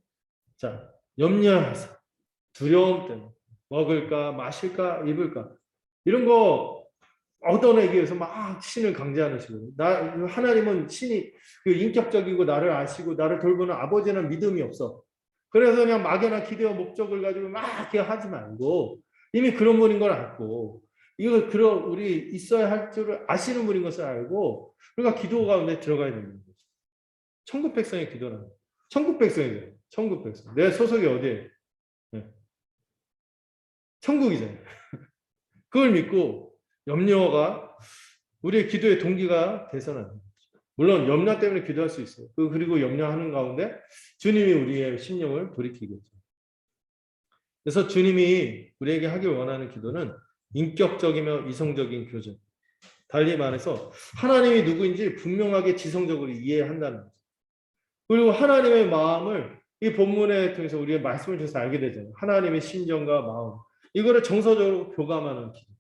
자, 염려하사 두려움 때문에 먹을까 마실까 입을까 이런 거 얻어내기 위해서 막 신을 강제하는 식으로 하나님은 신이 그 인격적이고 나를 아시고 나를 돌보는 아버지는 믿음이 없어. 그래서 그냥 막연한 기대와 목적을 가지고 막 이렇게 하지 말고 이미 그런 분인 걸 알고 이거 그런 우리 있어야 할 줄을 아시는 분인 것을 알고 그러니까 기도 가운데 들어가야 되는 거죠. 천국 백성의 기도는 천국 백성이에요. 천국 백성. 내 소속이 어디에? 네. 천국이잖아요. 그걸 믿고 염려가 우리의 기도의 동기가 돼서는 물론 염려 때문에 기도할 수 있어요. 그리고 염려하는 가운데 주님이 우리의 심령을 돌이키겠죠. 그래서 주님이 우리에게 하길 원하는 기도는 인격적이며 이성적인 교제. 달리 말해서 하나님이 누구인지 분명하게 지성적으로 이해한다는 거죠. 그리고 하나님의 마음을 이 본문에 통해서 우리의 말씀을 통해서 알게 되잖아요. 하나님의 심정과 마음. 이거를 정서적으로 교감하는 기도.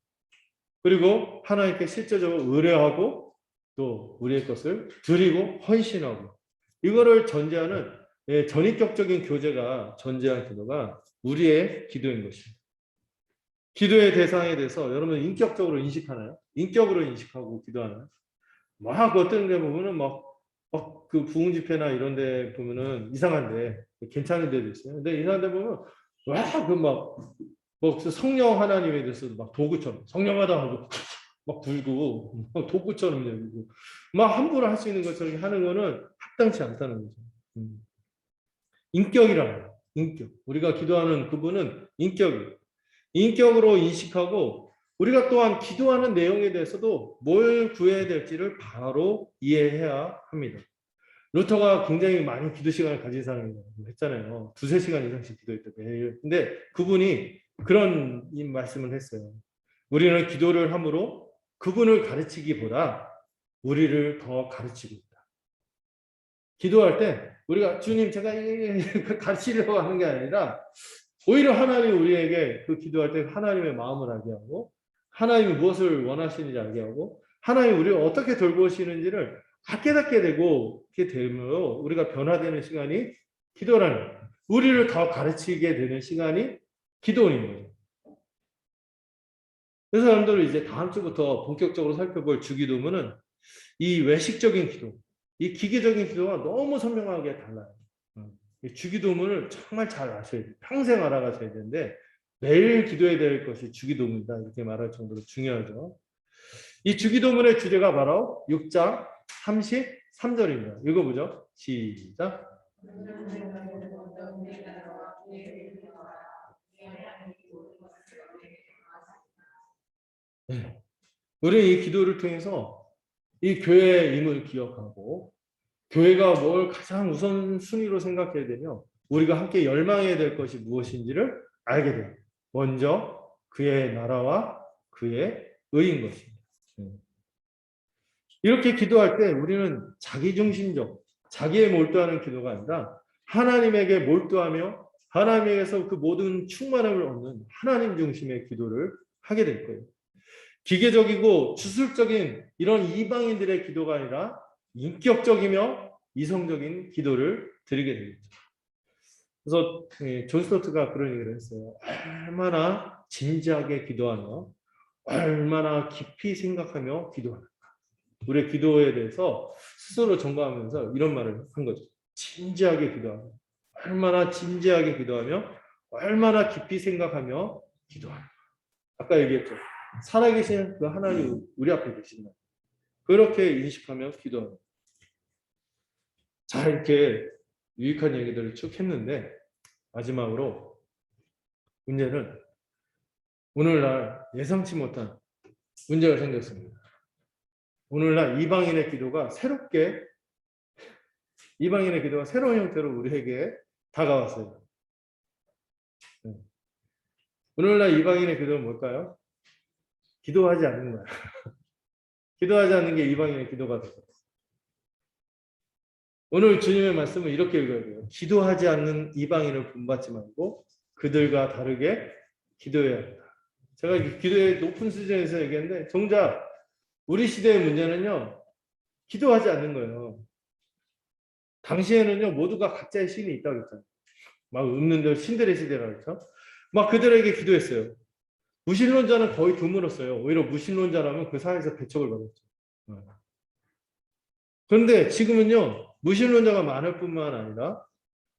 그리고 하나님께 실제적으로 의뢰하고 또 우리의 것을 드리고 헌신하고 이거를 전제하는 전인격적인 교제가 전제한 기도가 우리의 기도인 것입니다. 기도의 대상에 대해서 여러분 인격적으로 인식하나요? 인격으로 인식하고 기도하나요? 막 어떤 데 보면은 그 부흥 집회나 이런 데 보면은 이상한데 괜찮은 데도 있어요. 근데 이상한 데 보면 성령 하나님에 대해서 막 도구처럼 성령하다 하고 막 불고 막 도구처럼 여기고 막 함부로 할 수 있는 것처럼 하는 거는 합당치 않다는 거죠. 인격이라는 거예요. 인격. 우리가 기도하는 그분은 인격이에요. 인격으로 인식하고 우리가 또한 기도하는 내용에 대해서도 뭘 구해야 될지를 바로 이해해야 합니다. 루터가 굉장히 많은 기도 시간을 가진 사람이라고 했잖아요. 2-3시간 이상씩 기도했다 매일. 근데 그분이 그런 말씀을 했어요. 우리는 기도를 함으로 그분을 가르치기보다 우리를 더 가르치고 있다. 기도할 때 우리가 주님 제가 가르치려고 하는 게 아니라 오히려 하나님이 우리에게 그 기도할 때 하나님의 마음을 알게 하고 하나님이 무엇을 원하시는지 알게 하고 하나님이 우리를 어떻게 돌보시는지를 깨닫게 되고 이렇게 되면 우리가 변화되는 시간이 기도라는 우리를 더 가르치게 되는 시간이 기도인 거죠. 그래서 여러분들 이제 다음 주부터 본격적으로 살펴볼 주기도문은 이 외식적인 기도, 이 기계적인 기도가 너무 선명하게 달라요. 주기도문을 정말 잘 아셔야 돼요. 평생 알아가셔야 되는데 매일 기도해야 될 것이 주기도문이다 이렇게 말할 정도로 중요하죠. 이 주기도문의 주제가 바로 6장 33절입니다. 읽어보죠. 시작. 네. 우리는 이 기도를 통해서 이 교회의 임을 기억하고 교회가 뭘 가장 우선순위로 생각해야 되며 우리가 함께 열망해야 될 것이 무엇인지를 알게 돼요. 먼저 그의 나라와 그의 의인 것입니다. 이렇게 기도할 때 우리는 자기중심적, 자기에 몰두하는 기도가 아니라 하나님에게 몰두하며 하나님에게서 그 모든 충만함을 얻는 하나님 중심의 기도를 하게 될 거예요. 기계적이고 주술적인 이런 이방인들의 기도가 아니라 인격적이며 이성적인 기도를 드리게 되겠죠. 그래서 존 스토트가 그런 얘기를 했어요. 얼마나 진지하게 기도하며 얼마나 깊이 생각하며 기도하는가. 우리의 기도에 대해서 스스로 점검하면서 이런 말을 한 거죠. 진지하게 기도하며, 얼마나 진지하게 기도하며, 얼마나 깊이 생각하며 기도하며. 아까 얘기했죠. 살아계신 그 하나님 우리 앞에 계신다. 그렇게 인식하며 기도하며. 자, 이렇게 유익한 얘기들을 쭉 했는데 마지막으로 문제는 오늘날 예상치 못한 문제가 생겼습니다. 오늘날 이방인의 기도가 새로운 형태로 우리에게 다가왔어요. 오늘날 이방인의 기도는 뭘까요? 기도하지 않는 거야. 기도하지 않는 게 이방인의 기도가 되고. 오늘 주님의 말씀은 이렇게 읽어야 돼요. 기도하지 않는 이방인을 본받지 말고 그들과 다르게 기도해야 한다. 제가 기도의 높은 수준에서 얘기했는데 정작 우리 시대의 문제는요. 기도하지 않는 거예요. 당시에는요. 모두가 각자의 신이 있다고 그랬잖아요. 막 없는들 신들의 시대라고 그랬죠. 막 그들에게 기도했어요. 무신론자는 거의 드물었어요. 오히려 무신론자라면 그 사회에서 배척을 받았죠. 그런데 지금은요. 무신론자가 많을 뿐만 아니라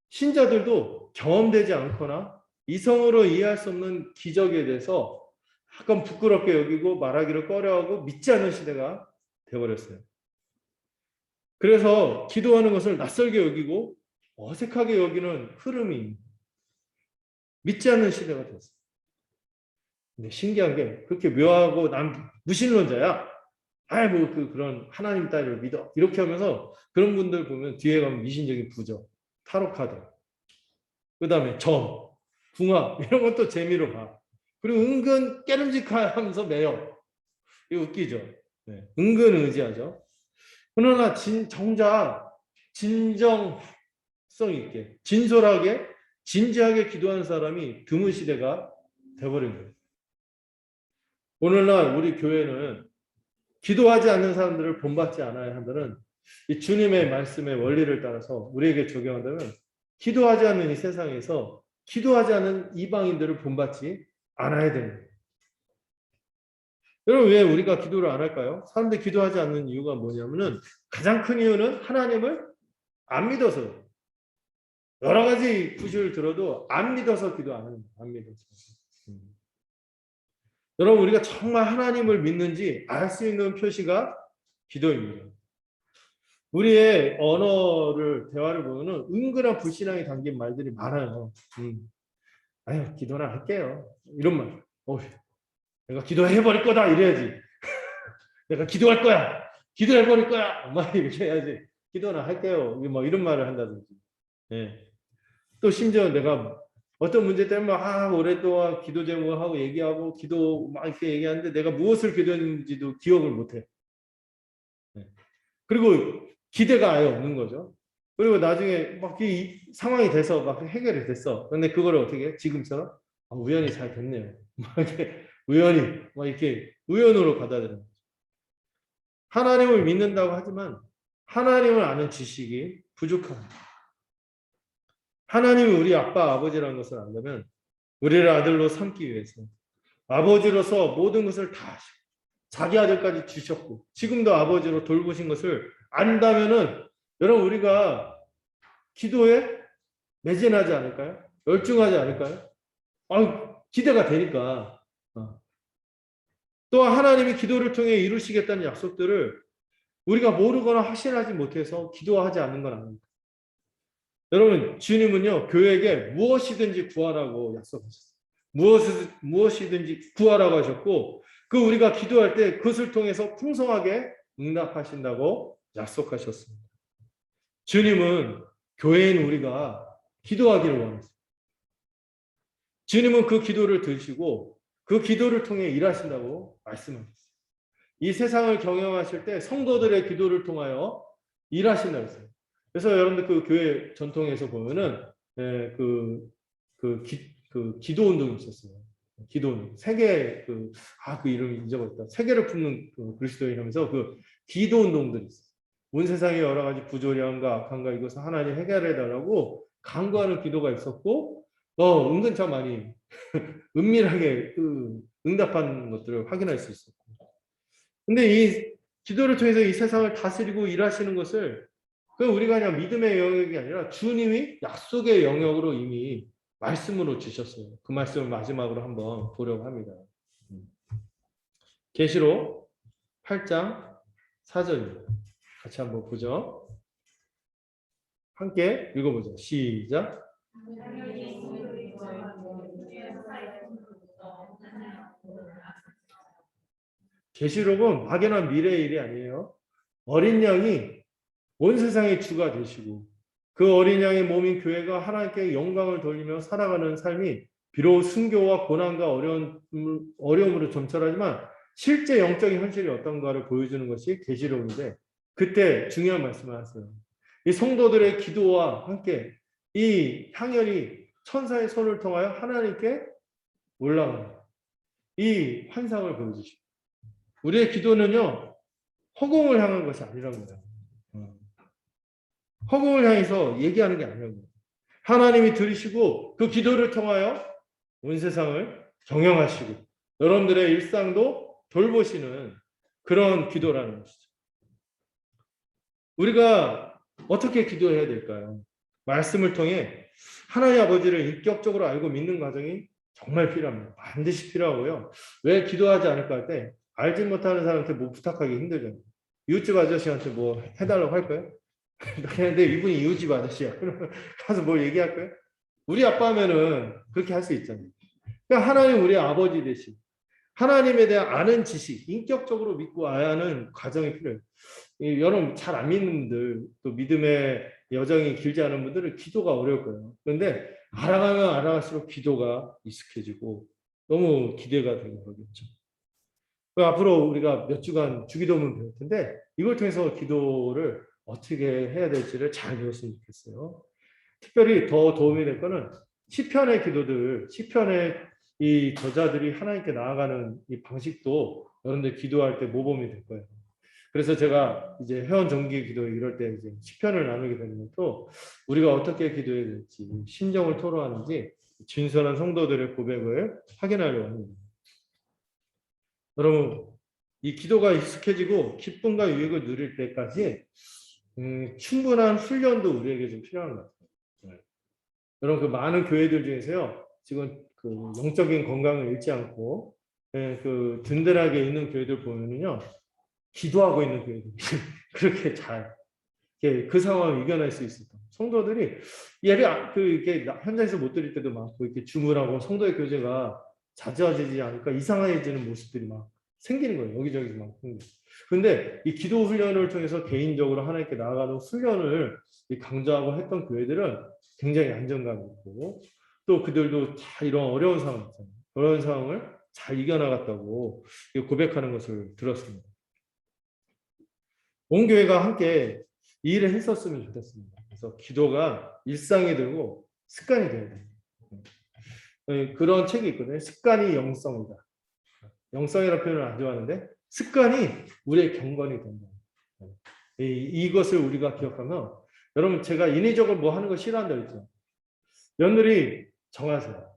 신자들도 경험되지 않거나 이성으로 이해할 수 없는 기적에 대해서 약간 부끄럽게 여기고 말하기를 꺼려하고 믿지 않는 시대가 되어버렸어요. 그래서 기도하는 것을 낯설게 여기고 어색하게 여기는 흐름이 믿지 않는 시대가 됐어요. 근데 신기한 게 그렇게 묘하고 난 무신론자야. 그런 하나님 따위를 믿어. 이렇게 하면서 그런 분들 보면 뒤에 가면 미신적인 부적, 타로 카드, 그 다음에 점, 궁합 이런 것도 재미로 봐. 그리고 은근 깨름직하면서 매여. 이거 웃기죠. 네. 은근 의지하죠. 그러나 정작 진정성 있게, 진솔하게, 진지하게 기도하는 사람이 드문 시대가 돼버린 거예요. 오늘날 우리 교회는 기도하지 않는 사람들을 본받지 않아야 한다는 이 주님의 말씀의 원리를 따라서 우리에게 적용한다면 기도하지 않는 이 세상에서 기도하지 않는 이방인들을 본받지 않아야 됩니다. 여러분 왜 우리가 기도를 안 할까요? 사람들이 기도하지 않는 이유가 뭐냐면은 가장 큰 이유는 하나님을 안 믿어서 여러 가지 구실을 들어도 안 믿어서 기도 안 하는 거예요. 안 믿어서. 여러분 우리가 정말 하나님을 믿는지 알 수 있는 표시가 기도입니다. 우리의 대화를 보면은 은근한 불신앙이 담긴 말들이 많아요. 아유 기도나 할게요. 이런 말. 내가 기도해버릴 거다 이래야지. 내가 기도할 거야. 기도해버릴 거야. 막 이렇게 해야지. 기도나 할게요. 뭐 이런 말을 한다든지. 예. 또 심지어 내가 어떤 문제 때문에 오랫동안 기도 제목을 하고 얘기하고 기도 막 이렇게 얘기하는데 내가 무엇을 기도했는지도 기억을 못해. 예. 그리고 기대가 아예 없는 거죠. 그리고 나중에 막 이 상황이 돼서 막 해결이 됐어. 근데 그걸 어떻게 해? 지금처럼 우연히 잘 됐네요. 막 이렇게 우연히 막 이렇게 우연으로 받아들여요. 하나님을 믿는다고 하지만 하나님을 아는 지식이 부족합니다. 하나님이 우리 아빠, 아버지라는 것을 안다면 우리를 아들로 삼기 위해서 아버지로서 모든 것을 다 하시고 자기 아들까지 주셨고 지금도 아버지로 돌보신 것을 안다면은 여러분 우리가 기도에 매진하지 않을까요? 열중하지 않을까요? 기대가 되니까. 또한 하나님이 기도를 통해 이루시겠다는 약속들을 우리가 모르거나 확신하지 못해서 기도하지 않는 건 아닙니다. 여러분 주님은요 교회에게 무엇이든지 구하라고 약속하셨어요. 무엇이든지 구하라고 하셨고 우리가 기도할 때 그것을 통해서 풍성하게 응답하신다고 약속하셨습니다. 주님은 교회인 우리가 기도하기를 원하세요. 주님은 그 기도를 들으시고 그 기도를 통해 일하신다고 말씀하셨어요. 이 세상을 경영하실 때 성도들의 기도를 통하여 일하신다고 했어요. 그래서 여러분들 그 교회 전통에서 보면은 기도 운동이 있었어요. 기도 운동. 세계 그 이름이 잊어버렸다. 세계를 품는 그리스도인 하면서 기도 운동들이 있어요. 온 세상에 여러 가지 부조리함과 악함과 이것을 하나님 해결해 달라고 간구하는 기도가 있었고 은근 참 많이 은밀하게 응답하는 것들을 확인할 수 있었고. 근데 이 기도를 통해서 이 세상을 다스리고 일하시는 것을 그 우리가 그냥 믿음의 영역이 아니라 주님이 약속의 영역으로 이미 말씀으로 주셨어요. 그 말씀을 마지막으로 한번 보려고 합니다. 계시록 8장 4절입니다. 같이 한번 보죠. 함께 읽어보죠. 시작. 계시록은 막연한 미래의 일이 아니에요. 어린 양이 온 세상의 주가 되시고 그 어린 양의 몸인 교회가 하나님께 영광을 돌리며 살아가는 삶이 비록 순교와 고난과 어려움으로 점철하지만 실제 영적인 현실이 어떤가를 보여주는 것이 계시록인데 그때 중요한 말씀을 하세요. 이 성도들의 기도와 함께 이 향연이 천사의 손을 통하여 하나님께 올라가는 이 환상을 보여주십니다. 우리의 기도는요 허공을 향한 것이 아니라는 거예요. 허공을 향해서 얘기하는 게 아니라는 거예요. 하나님이 들으시고 그 기도를 통하여 온 세상을 경영하시고 여러분들의 일상도 돌보시는 그런 기도라는 것이죠. 우리가 어떻게 기도해야 될까요? 말씀을 통해 하나님 아버지를 인격적으로 알고 믿는 과정이 정말 필요합니다. 반드시 필요하고요. 왜 기도하지 않을까 할 때 알지 못하는 사람한테 뭐 부탁하기 힘들잖아요. 이웃집 아저씨한테 뭐 해달라고 할 거예요? 근데 이분이 이웃집 아저씨야. 그러면 가서 뭘 얘기할 거예요? 우리 아빠면은 그렇게 할 수 있잖아요. 그러니까 하나님 우리의 아버지 되신 하나님에 대한 아는 지식, 인격적으로 믿고 아는 과정이 필요해요. 여러분 잘 안 믿는 분들, 또 믿음의 여정이 길지 않은 분들은 기도가 어려울 거예요. 그런데 알아가면 알아갈수록 기도가 익숙해지고 너무 기대가 되는 거겠죠. 앞으로 우리가 몇 주간 주기도문 배울 텐데 이걸 통해서 기도를 어떻게 해야 될지를 잘 배웠으면 좋겠어요. 특별히 더 도움이 될 거는 시편의 기도들, 시편의 이 저자들이 하나님께 나아가는 이 방식도 여러분들 기도할 때 모범이 될 거예요. 그래서 제가 이제 회원 정기 기도 이럴 때 이제 시편을 나누게 되는 것도 우리가 어떻게 기도해야 될지, 심정을 토로하는지 진솔한 성도들의 고백을 확인하려고 합니다. 여러분, 이 기도가 익숙해지고 기쁨과 유익을 누릴 때까지 충분한 훈련도 우리에게 좀 필요한 것 같아요. 여러분, 그 많은 교회들 중에서요, 지금 그 영적인 건강을 잃지 않고 그 든든하게 있는 교회들 보면은요, 기도하고 있는 교회들이 그렇게 잘 그 상황을 이겨낼 수 있었던 성도들이 예배 이렇게 현장에서 못 드릴 때도 많고 이렇게 주문하고 성도의 교제가 잦아지지 않으니까 이상해지는 모습들이 막 생기는 거예요. 여기저기 막. 근데 이 기도 훈련을 통해서 개인적으로 하나님께 나아가는 훈련을 강조하고 했던 교회들은 굉장히 안정감이 있고 또 그들도 다 이런 어려운 상황 있잖아요. 어려운 상황을 잘 이겨나갔다고 고백하는 것을 들었습니다. 온 교회가 함께 이 일을 했었으면 좋겠습니다. 그래서 기도가 일상이 되고 습관이 돼야 돼요. 그런 책이 있거든요. 습관이 영성이다. 영성이라는 표현을 안 좋아하는데 습관이 우리의 경건이 된다. 이것을 우리가 기억하면 여러분 제가 인위적으로 뭐 하는 거 싫어한다고 했죠. 여러분들이 정하세요.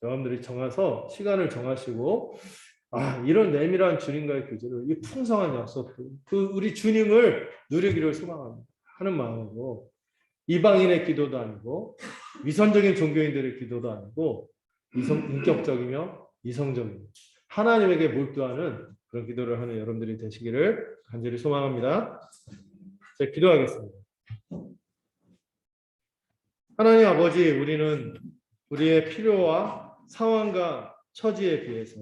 여러분들이 정해서 시간을 정하시고 이런 내밀한 주님과의 교제를 이 풍성한 약속들 그 우리 주님을 누리기를 소망합니다. 하는 마음으로 이방인의 기도도 아니고 위선적인 종교인들의 기도도 아니고 인격적이며 이성적인 하나님에게 몰두하는 그런 기도를 하는 여러분들이 되시기를 간절히 소망합니다. 제가 기도하겠습니다. 하나님 아버지, 우리는 우리의 필요와 상황과 처지에 비해서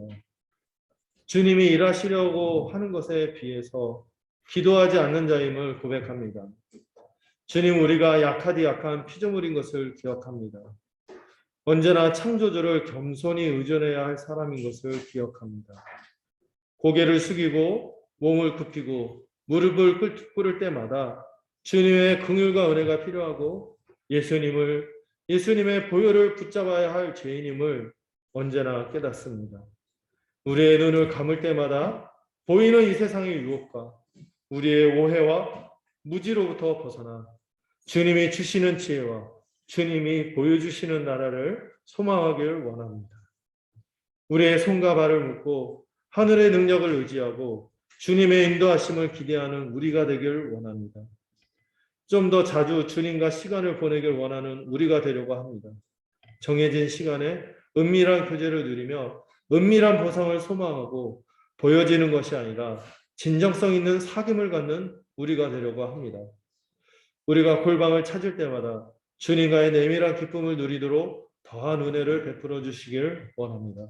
주님이 일하시려고 하는 것에 비해서 기도하지 않는 자임을 고백합니다. 주님, 우리가 약하디 약한 피조물인 것을 기억합니다. 언제나 창조주를 겸손히 의존해야 할 사람인 것을 기억합니다. 고개를 숙이고 몸을 굽히고 무릎을 꿇을 때마다 주님의 긍휼과 은혜가 필요하고 예수님의 보혈을 붙잡아야 할 죄인임을 언제나 깨닫습니다. 우리의 눈을 감을 때마다 보이는 이 세상의 유혹과 우리의 오해와 무지로부터 벗어나 주님이 주시는 지혜와 주님이 보여주시는 나라를 소망하길 원합니다. 우리의 손과 발을 묶고 하늘의 능력을 의지하고 주님의 인도하심을 기대하는 우리가 되길 원합니다. 좀 더 자주 주님과 시간을 보내길 원하는 우리가 되려고 합니다. 정해진 시간에 은밀한 교제를 누리며 은밀한 보상을 소망하고 보여지는 것이 아니라 진정성 있는 사귐을 갖는 우리가 되려고 합니다. 우리가 골방을 찾을 때마다 주님과의 내밀한 기쁨을 누리도록 더한 은혜를 베풀어 주시길 원합니다.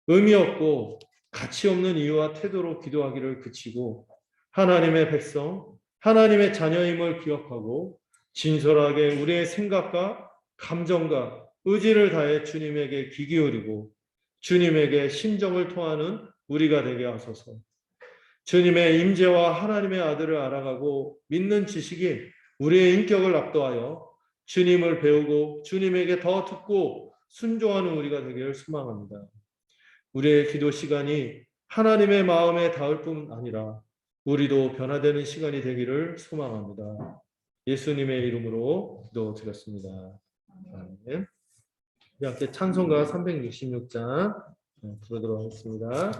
의미 없고 가치 없는 이유와 태도로 기도하기를 그치고 하나님의 백성, 하나님의 자녀임을 기억하고 진솔하게 우리의 생각과 감정과 의지를 다해 주님에게 귀 기울이고 주님에게 심정을 토하는 우리가 되게 하소서. 주님의 임재와 하나님의 아들을 알아가고 믿는 지식이 우리의 인격을 압도하여 주님을 배우고 주님에게 더 듣고 순종하는 우리가 되기를 소망합니다. 우리의 기도 시간이 하나님의 마음에 닿을 뿐 아니라 우리도 변화되는 시간이 되기를 소망합니다. 예수님의 이름으로 기도드렸습니다. 아멘. 우리 함께 찬송가 366장 부르도록 하겠습니다.